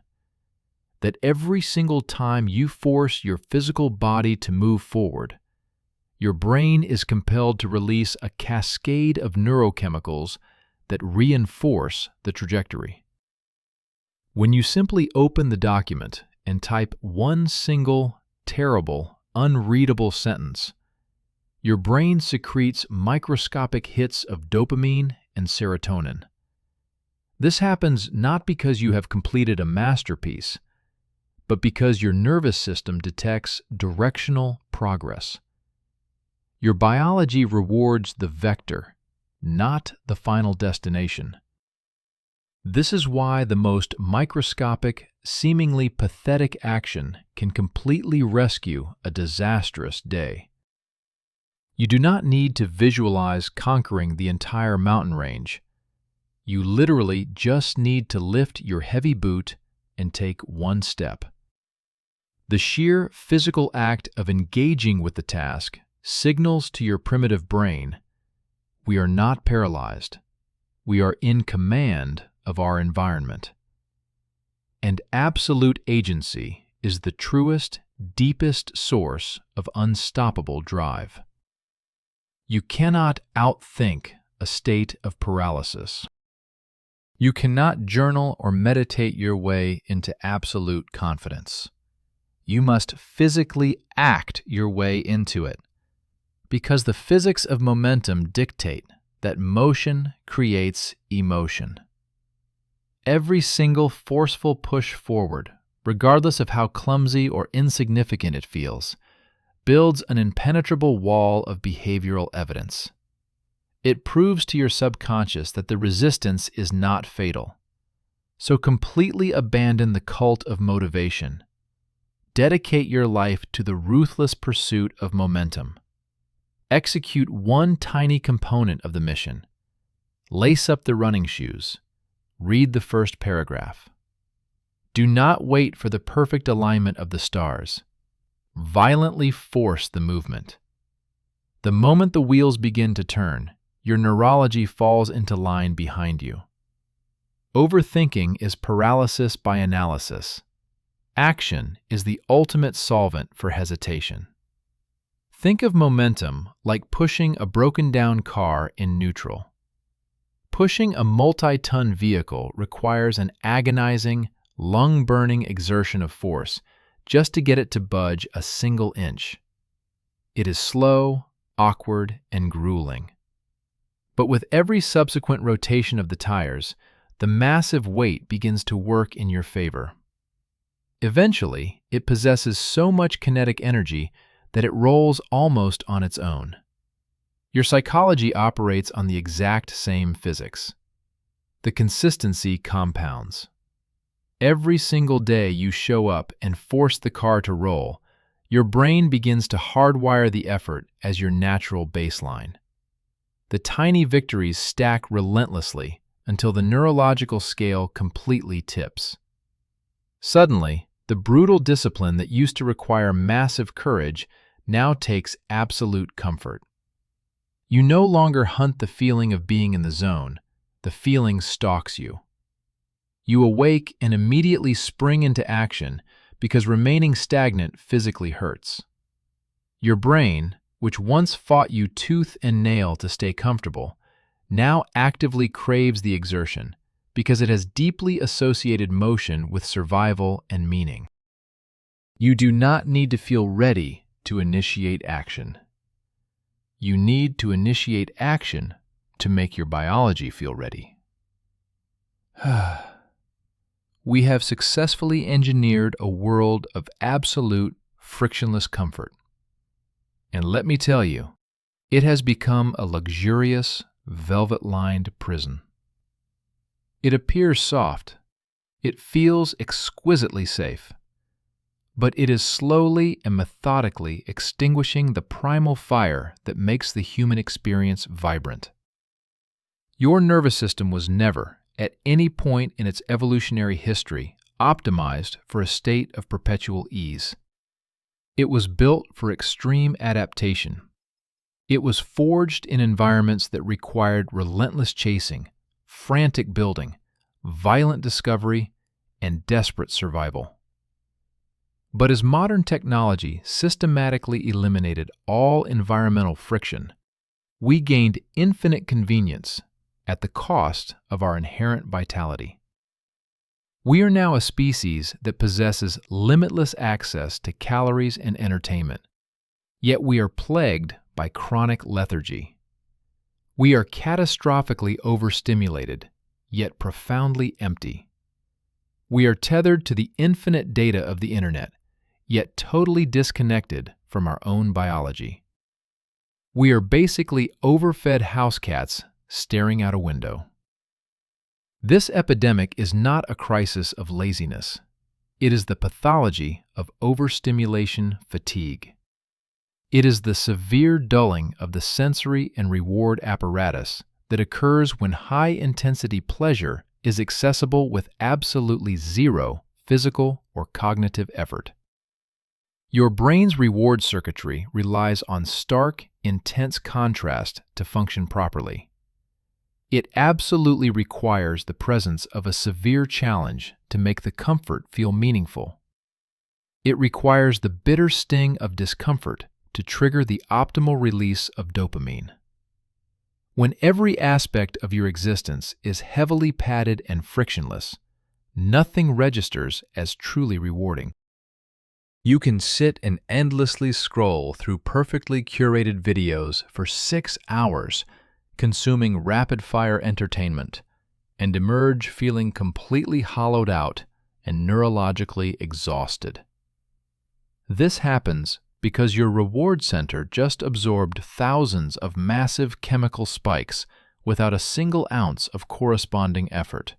that every single time you force your physical body to move forward, your brain is compelled to release a cascade of neurochemicals that reinforce the trajectory. When you simply open the document and type one single, terrible, unreadable sentence, your brain secretes microscopic hits of dopamine and serotonin. This happens not because you have completed a masterpiece, but because your nervous system detects directional progress. Your biology rewards the vector, not the final destination. This is why the most microscopic, seemingly pathetic action can completely rescue a disastrous day. You do not need to visualize conquering the entire mountain range. You literally just need to lift your heavy boot and take one step. The sheer physical act of engaging with the task signals to your primitive brain, we are not paralyzed. We are in command of our environment. And absolute agency is the truest, deepest source of unstoppable drive. You cannot outthink a state of paralysis. You cannot journal or meditate your way into absolute confidence. You must physically act your way into it, because the physics of momentum dictate that motion creates emotion. Every single forceful push forward, regardless of how clumsy or insignificant it feels, builds an impenetrable wall of behavioral evidence. It proves to your subconscious that the resistance is not fatal. So completely abandon the cult of motivation. Dedicate your life to the ruthless pursuit of momentum. Execute one tiny component of the mission. Lace up the running shoes. Read the first paragraph. Do not wait for the perfect alignment of the stars. Violently force the movement. The moment the wheels begin to turn, your neurology falls into line behind you. Overthinking is paralysis by analysis. Action is the ultimate solvent for hesitation. Think of momentum like pushing a broken-down car in neutral. Pushing a multi-ton vehicle requires an agonizing, lung-burning exertion of force just to get it to budge a single inch. It is slow, awkward, and grueling. But with every subsequent rotation of the tires, the massive weight begins to work in your favor. Eventually, it possesses so much kinetic energy that it rolls almost on its own. Your psychology operates on the exact same physics. The consistency compounds. Every single day you show up and force the car to roll, your brain begins to hardwire the effort as your natural baseline. The tiny victories stack relentlessly until the neurological scale completely tips. Suddenly, the brutal discipline that used to require massive courage now takes absolute comfort. You no longer hunt the feeling of being in the zone, the feeling stalks you. You awake and immediately spring into action because remaining stagnant physically hurts. Your brain, which once fought you tooth and nail to stay comfortable, now actively craves the exertion because it has deeply associated motion with survival and meaning. You do not need to feel ready to initiate action. You need to initiate action to make your biology feel ready. We have successfully engineered a world of absolute, frictionless comfort. And let me tell you, it has become a luxurious, velvet-lined prison. It appears soft. It feels exquisitely safe. But it is slowly and methodically extinguishing the primal fire that makes the human experience vibrant. Your nervous system was never, at any point in its evolutionary history, optimized for a state of perpetual ease. It was built for extreme adaptation. It was forged in environments that required relentless chasing, frantic building, violent discovery, and desperate survival. But as modern technology systematically eliminated all environmental friction, we gained infinite convenience at the cost of our inherent vitality. We are now a species that possesses limitless access to calories and entertainment, yet we are plagued by chronic lethargy. We are catastrophically overstimulated, yet profoundly empty. We are tethered to the infinite data of the internet, yet totally disconnected from our own biology. We are basically overfed house cats staring out a window. This epidemic is not a crisis of laziness. It is the pathology of overstimulation fatigue. It is the severe dulling of the sensory and reward apparatus that occurs when high-intensity pleasure is accessible with absolutely zero physical or cognitive effort. Your brain's reward circuitry relies on stark, intense contrast to function properly. It absolutely requires the presence of a severe challenge to make the comfort feel meaningful. It requires the bitter sting of discomfort to trigger the optimal release of dopamine. When every aspect of your existence is heavily padded and frictionless, nothing registers as truly rewarding. You can sit and endlessly scroll through perfectly curated videos for 6 hours, consuming rapid-fire entertainment, and emerge feeling completely hollowed out and neurologically exhausted. This happens because your reward center just absorbed thousands of massive chemical spikes without a single ounce of corresponding effort.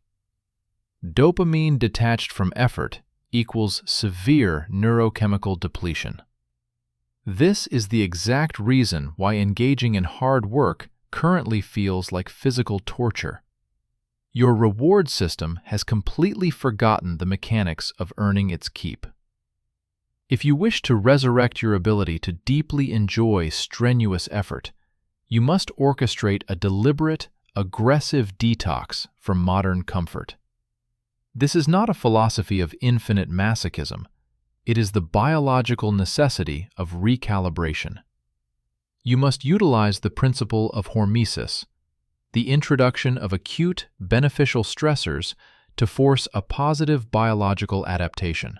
Dopamine detached from effort equals severe neurochemical depletion. This is the exact reason why engaging in hard work currently feels like physical torture. Your reward system has completely forgotten the mechanics of earning its keep. If you wish to resurrect your ability to deeply enjoy strenuous effort, you must orchestrate a deliberate, aggressive detox from modern comfort. This is not a philosophy of infinite masochism. It is the biological necessity of recalibration. You must utilize the principle of hormesis, the introduction of acute, beneficial stressors to force a positive biological adaptation.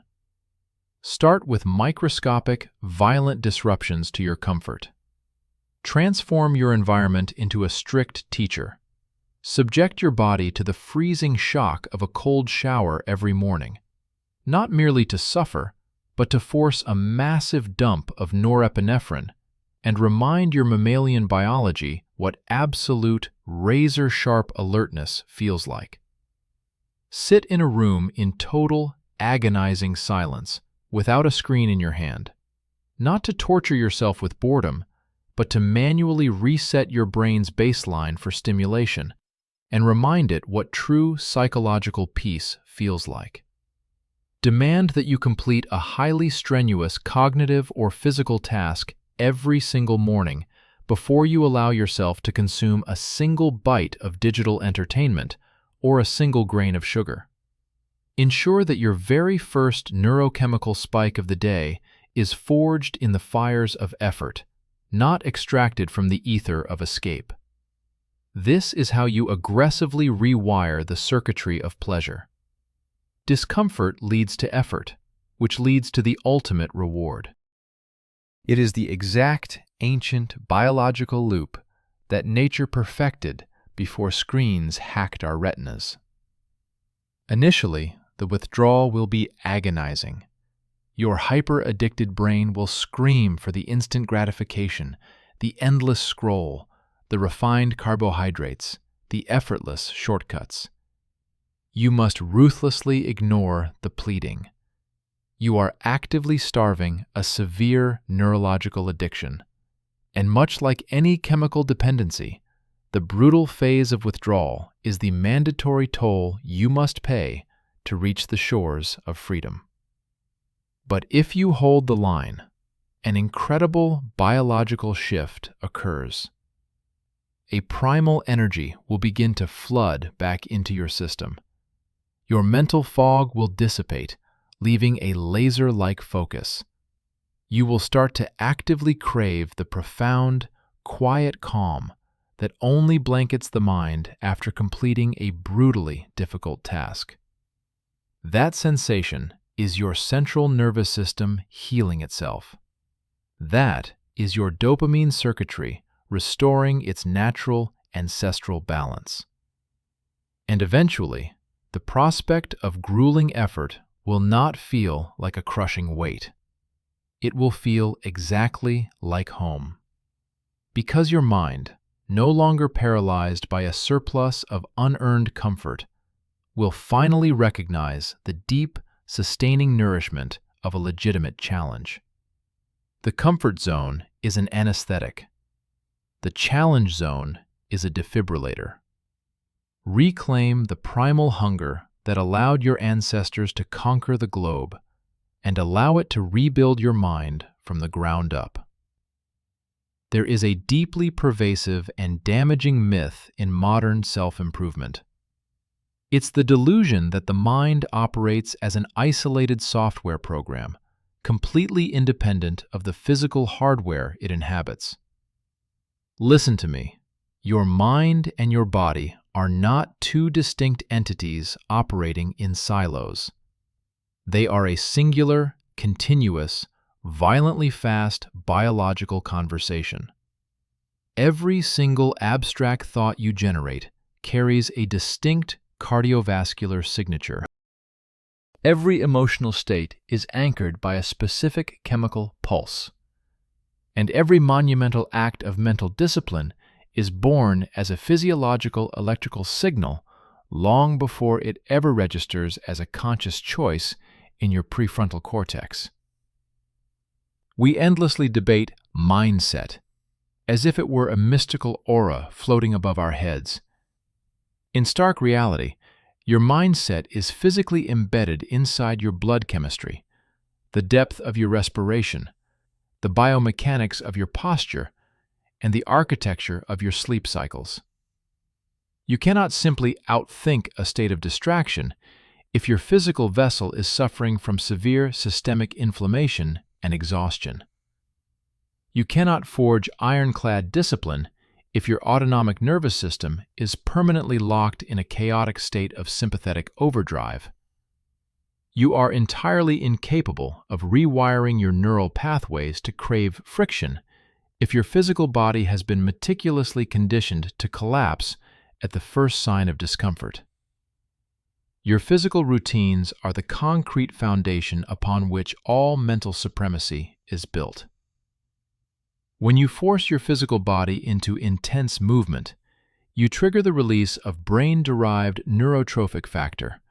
Start with microscopic, violent disruptions to your comfort. Transform your environment into a strict teacher. Subject your body to the freezing shock of a cold shower every morning, not merely to suffer, but to force a massive dump of norepinephrine and remind your mammalian biology what absolute, razor-sharp alertness feels like. Sit in a room in total, agonizing silence, without a screen in your hand, not to torture yourself with boredom, but to manually reset your brain's baseline for stimulation and remind it what true psychological peace feels like. Demand that you complete a highly strenuous cognitive or physical task every single morning before you allow yourself to consume a single bite of digital entertainment or a single grain of sugar. Ensure that your very first neurochemical spike of the day is forged in the fires of effort, not extracted from the ether of escape. This is how you aggressively rewire the circuitry of pleasure. Discomfort leads to effort, which leads to the ultimate reward. It is the exact, ancient biological loop that nature perfected before screens hacked our retinas. Initially, the withdrawal will be agonizing. Your hyper-addicted brain will scream for the instant gratification, the endless scroll, the refined carbohydrates, the effortless shortcuts. You must ruthlessly ignore the pleading. You are actively starving a severe neurological addiction. And much like any chemical dependency, the brutal phase of withdrawal is the mandatory toll you must pay to reach the shores of freedom. But if you hold the line, an incredible biological shift occurs. A primal energy will begin to flood back into your system. Your mental fog will dissipate, leaving a laser-like focus. You will start to actively crave the profound, quiet calm that only blankets the mind after completing a brutally difficult task. That sensation is your central nervous system healing itself. That is your dopamine circuitry restoring its natural ancestral balance. And eventually, the prospect of grueling effort will not feel like a crushing weight. It will feel exactly like home. Because your mind, no longer paralyzed by a surplus of unearned comfort, will finally recognize the deep, sustaining nourishment of a legitimate challenge. The comfort zone is an anesthetic. The challenge zone is a defibrillator. Reclaim the primal hunger that allowed your ancestors to conquer the globe, and allow it to rebuild your mind from the ground up. There is a deeply pervasive and damaging myth in modern self-improvement. It's the delusion that the mind operates as an isolated software program, completely independent of the physical hardware it inhabits. Listen to me. Your mind and your body are not two distinct entities operating in silos. They are a singular, continuous, violently fast biological conversation. Every single abstract thought you generate carries a distinct cardiovascular signature. Every emotional state is anchored by a specific chemical pulse. And every monumental act of mental discipline is born as a physiological electrical signal long before it ever registers as a conscious choice in your prefrontal cortex. We endlessly debate mindset, as if it were a mystical aura floating above our heads. In stark reality, your mindset is physically embedded inside your blood chemistry, the depth of your respiration, the biomechanics of your posture, and the architecture of your sleep cycles. You cannot simply outthink a state of distraction if your physical vessel is suffering from severe systemic inflammation and exhaustion. You cannot forge ironclad discipline if your autonomic nervous system is permanently locked in a chaotic state of sympathetic overdrive. You are entirely incapable of rewiring your neural pathways to crave friction if your physical body has been meticulously conditioned to collapse at the first sign of discomfort. Your physical routines are the concrete foundation upon which all mental supremacy is built. When you force your physical body into intense movement, you trigger the release of brain-derived neurotrophic factor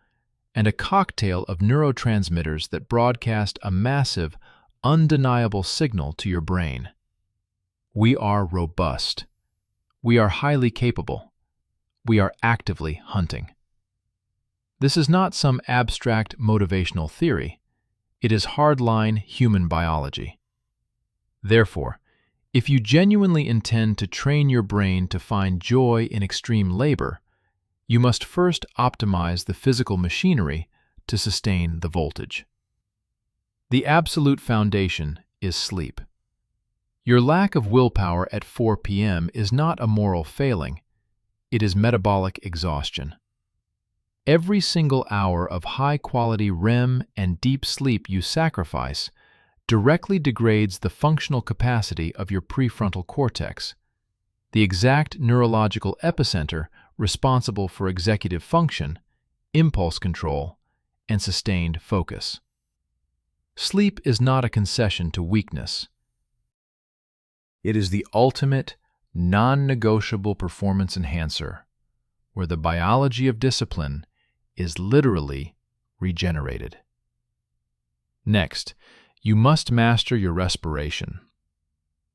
and a cocktail of neurotransmitters that broadcast a massive, undeniable signal to your brain. We are robust. We are highly capable. We are actively hunting. This is not some abstract motivational theory. It is hardline human biology. Therefore, if you genuinely intend to train your brain to find joy in extreme labor, you must first optimize the physical machinery to sustain the voltage. The absolute foundation is sleep. Your lack of willpower at 4 p.m. is not a moral failing. It is metabolic exhaustion. Every single hour of high-quality REM and deep sleep you sacrifice directly degrades the functional capacity of your prefrontal cortex, the exact neurological epicenter responsible for executive function, impulse control, and sustained focus. Sleep is not a concession to weakness. It is the ultimate, non-negotiable performance enhancer, where the biology of discipline is literally regenerated. Next, you must master your respiration.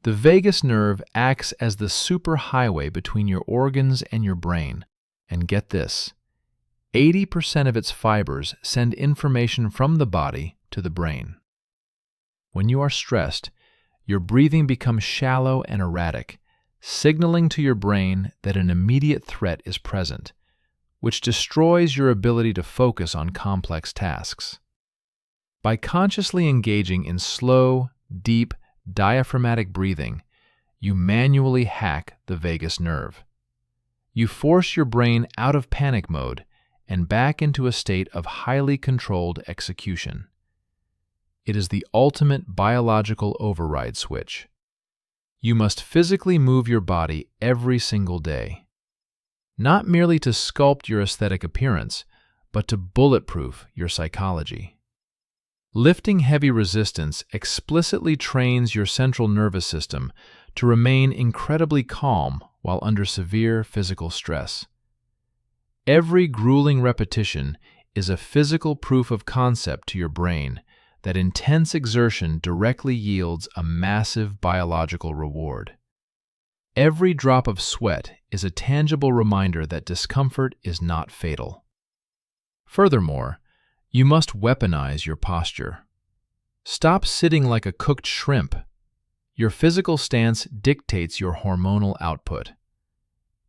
The vagus nerve acts as the superhighway between your organs and your brain. And get this, 80% of its fibers send information from the body to the brain. When you are stressed, your breathing becomes shallow and erratic, signaling to your brain that an immediate threat is present, which destroys your ability to focus on complex tasks. By consciously engaging in slow, deep, diaphragmatic breathing, you manually hack the vagus nerve. You force your brain out of panic mode and back into a state of highly controlled execution. It is the ultimate biological override switch. You must physically move your body every single day, not merely to sculpt your aesthetic appearance, but to bulletproof your psychology. Lifting heavy resistance explicitly trains your central nervous system to remain incredibly calm while under severe physical stress. Every grueling repetition is a physical proof of concept to your brain that intense exertion directly yields a massive biological reward. Every drop of sweat is a tangible reminder that discomfort is not fatal. Furthermore, you must weaponize your posture. Stop sitting like a cooked shrimp. Your physical stance dictates your hormonal output.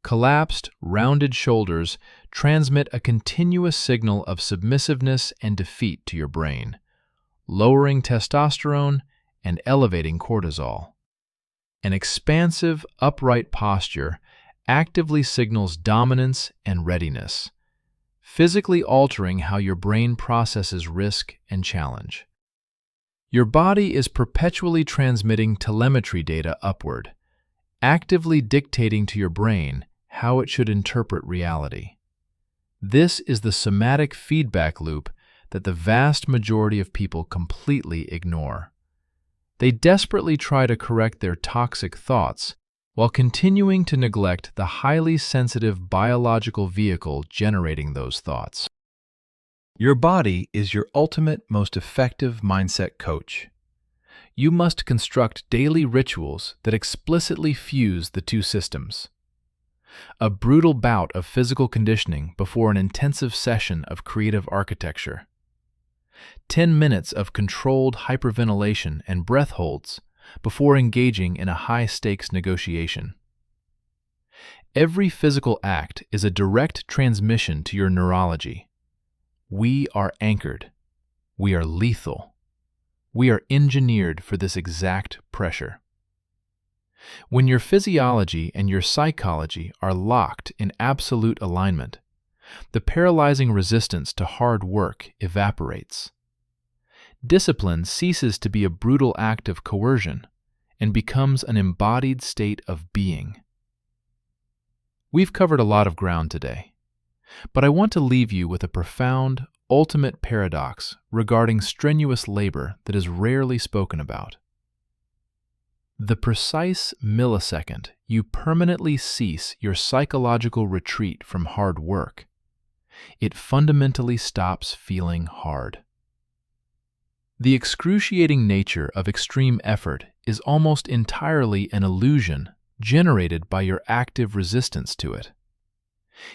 Collapsed, rounded shoulders transmit a continuous signal of submissiveness and defeat to your brain, lowering testosterone and elevating cortisol. An expansive, upright posture actively signals dominance and readiness, physically altering how your brain processes risk and challenge. Your body is perpetually transmitting telemetry data upward, actively dictating to your brain how it should interpret reality. This is the somatic feedback loop that the vast majority of people completely ignore. They desperately try to correct their toxic thoughts while continuing to neglect the highly sensitive biological vehicle generating those thoughts. Your body is your ultimate, most effective mindset coach. You must construct daily rituals that explicitly fuse the two systems. A brutal bout of physical conditioning before an intensive session of creative architecture. 10 minutes of controlled hyperventilation and breath holds before engaging in a high-stakes negotiation. Every physical act is a direct transmission to your neurology. We are anchored. We are lethal. We are engineered for this exact pressure. When your physiology and your psychology are locked in absolute alignment, the paralyzing resistance to hard work evaporates. Discipline ceases to be a brutal act of coercion and becomes an embodied state of being. We've covered a lot of ground today, but I want to leave you with a profound, ultimate paradox regarding strenuous labor that is rarely spoken about. The precise millisecond you permanently cease your psychological retreat from hard work, it fundamentally stops feeling hard. The excruciating nature of extreme effort is almost entirely an illusion generated by your active resistance to it.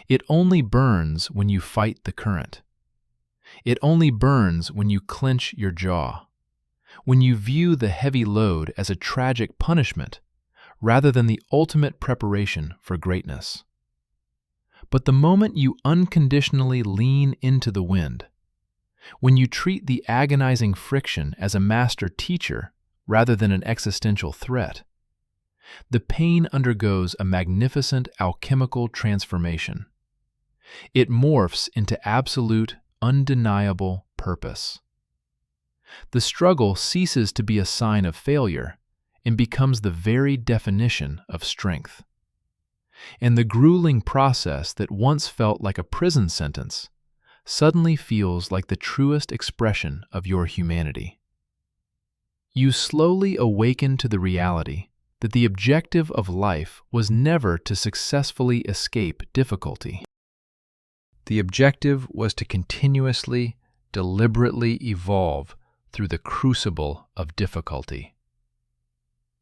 It only burns when you fight the current. It only burns when you clench your jaw, when you view the heavy load as a tragic punishment rather than the ultimate preparation for greatness. But the moment you unconditionally lean into the wind, when you treat the agonizing friction as a master teacher rather than an existential threat, the pain undergoes a magnificent alchemical transformation. It morphs into absolute, undeniable purpose. The struggle ceases to be a sign of failure and becomes the very definition of strength. And the grueling process that once felt like a prison sentence suddenly feels like the truest expression of your humanity. You slowly awaken to the reality that the objective of life was never to successfully escape difficulty. The objective was to continuously, deliberately evolve through the crucible of difficulty.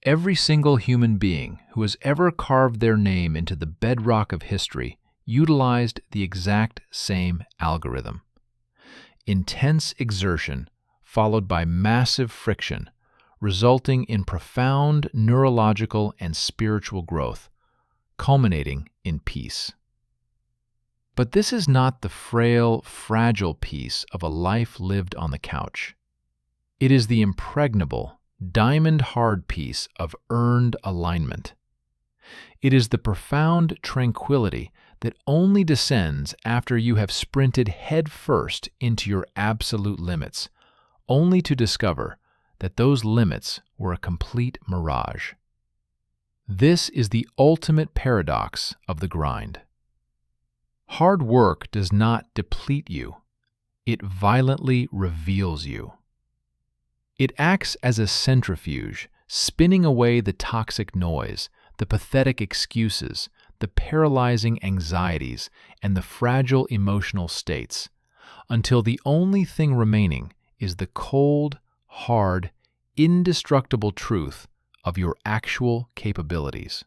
Every single human being who has ever carved their name into the bedrock of history utilized the exact same algorithm. Intense exertion followed by massive friction, resulting in profound neurological and spiritual growth, culminating in peace. But this is not the frail, fragile peace of a life lived on the couch. It is the impregnable, diamond-hard peace of earned alignment. It is the profound tranquility that only descends after you have sprinted headfirst into your absolute limits, only to discover that those limits were a complete mirage. This is the ultimate paradox of the grind. Hard work does not deplete you, it violently reveals you. It acts as a centrifuge, spinning away the toxic noise, the pathetic excuses, the paralyzing anxieties, and the fragile emotional states, until the only thing remaining is the cold, hard, indestructible truth of your actual capabilities.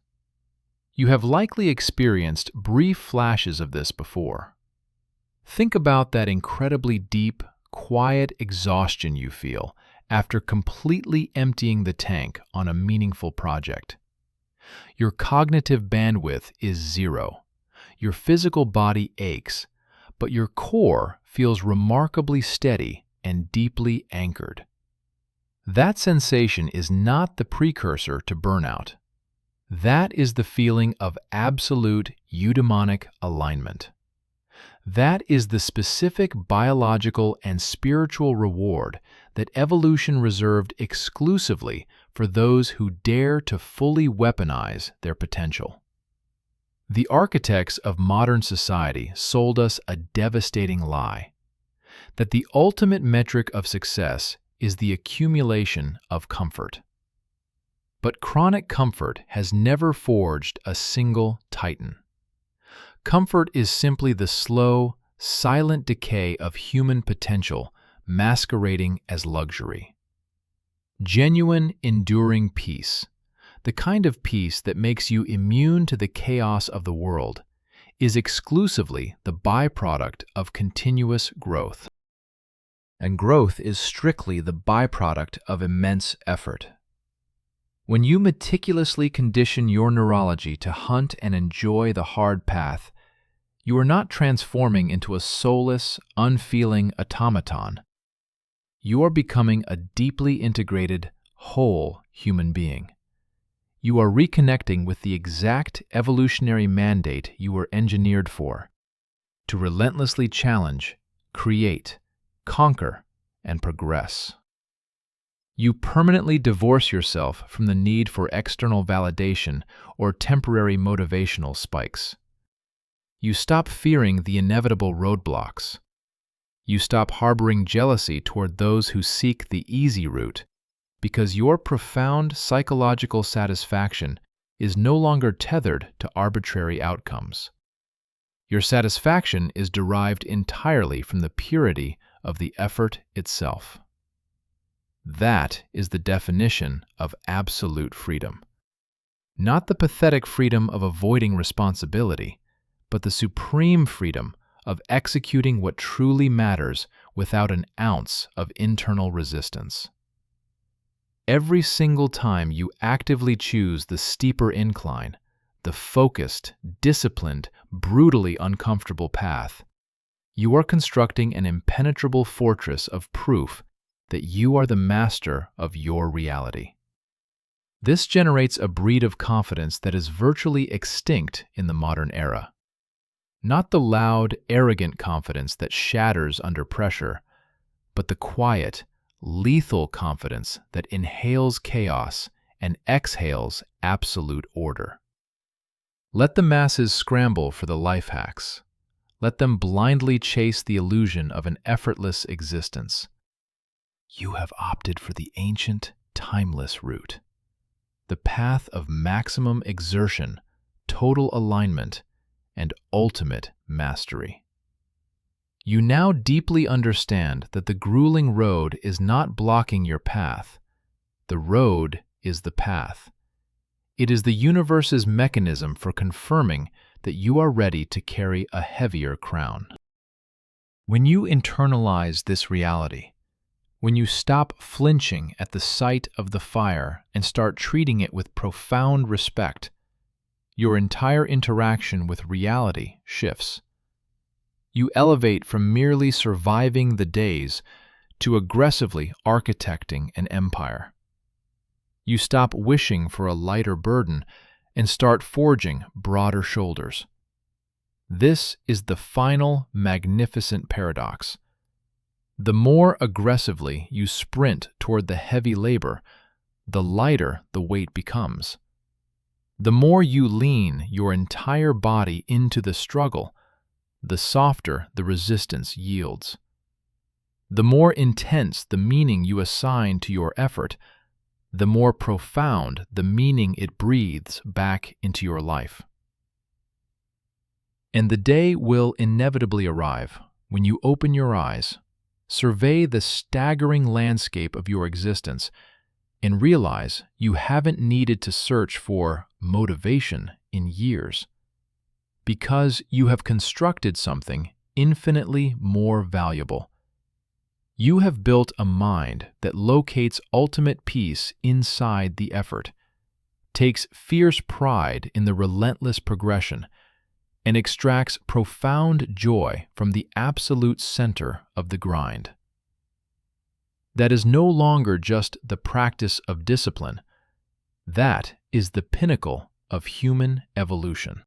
You have likely experienced brief flashes of this before. Think about that incredibly deep, quiet exhaustion you feel after completely emptying the tank on a meaningful project. Your cognitive bandwidth is zero. Your physical body aches, but your core feels remarkably steady and deeply anchored. That sensation is not the precursor to burnout. That is the feeling of absolute eudaimonic alignment. That is the specific biological and spiritual reward that evolution reserved exclusively for those who dare to fully weaponize their potential. The architects of modern society sold us a devastating lie, that the ultimate metric of success is the accumulation of comfort. But chronic comfort has never forged a single titan. Comfort is simply the slow, silent decay of human potential masquerading as luxury. Genuine, enduring peace, the kind of peace that makes you immune to the chaos of the world, is exclusively the byproduct of continuous growth. And growth is strictly the byproduct of immense effort. When you meticulously condition your neurology to hunt and enjoy the hard path, you are not transforming into a soulless, unfeeling automaton. You are becoming a deeply integrated, whole human being. You are reconnecting with the exact evolutionary mandate you were engineered for: to relentlessly challenge, create, conquer, and progress. You permanently divorce yourself from the need for external validation or temporary motivational spikes. You stop fearing the inevitable roadblocks. You stop harboring jealousy toward those who seek the easy route, because your profound psychological satisfaction is no longer tethered to arbitrary outcomes. Your satisfaction is derived entirely from the purity of the effort itself. That is the definition of absolute freedom. Not the pathetic freedom of avoiding responsibility, but the supreme freedom of executing what truly matters without an ounce of internal resistance. Every single time you actively choose the steeper incline, the focused, disciplined, brutally uncomfortable path, you are constructing an impenetrable fortress of proof that you are the master of your reality. This generates a breed of confidence that is virtually extinct in the modern era. Not the loud, arrogant confidence that shatters under pressure, but the quiet, lethal confidence that inhales chaos and exhales absolute order. Let the masses scramble for the life hacks. Let them blindly chase the illusion of an effortless existence. You have opted for the ancient, timeless route, the path of maximum exertion, total alignment, and ultimate mastery. You now deeply understand that the grueling road is not blocking your path. The road is the path. It is the universe's mechanism for confirming that you are ready to carry a heavier crown. When you internalize this reality, when you stop flinching at the sight of the fire and start treating it with profound respect, your entire interaction with reality shifts. You elevate from merely surviving the days to aggressively architecting an empire. You stop wishing for a lighter burden and start forging broader shoulders. This is the final magnificent paradox. The more aggressively you sprint toward the heavy labor, the lighter the weight becomes. The more you lean your entire body into the struggle, the softer the resistance yields. The more intense the meaning you assign to your effort, the more profound the meaning it breathes back into your life. And the day will inevitably arrive when you open your eyes, survey the staggering landscape of your existence, and realize you haven't needed to search for motivation in years. Because you have constructed something infinitely more valuable. You have built a mind that locates ultimate peace inside the effort, takes fierce pride in the relentless progression, and extracts profound joy from the absolute center of the grind. That is no longer just the practice of discipline. That is the pinnacle of human evolution.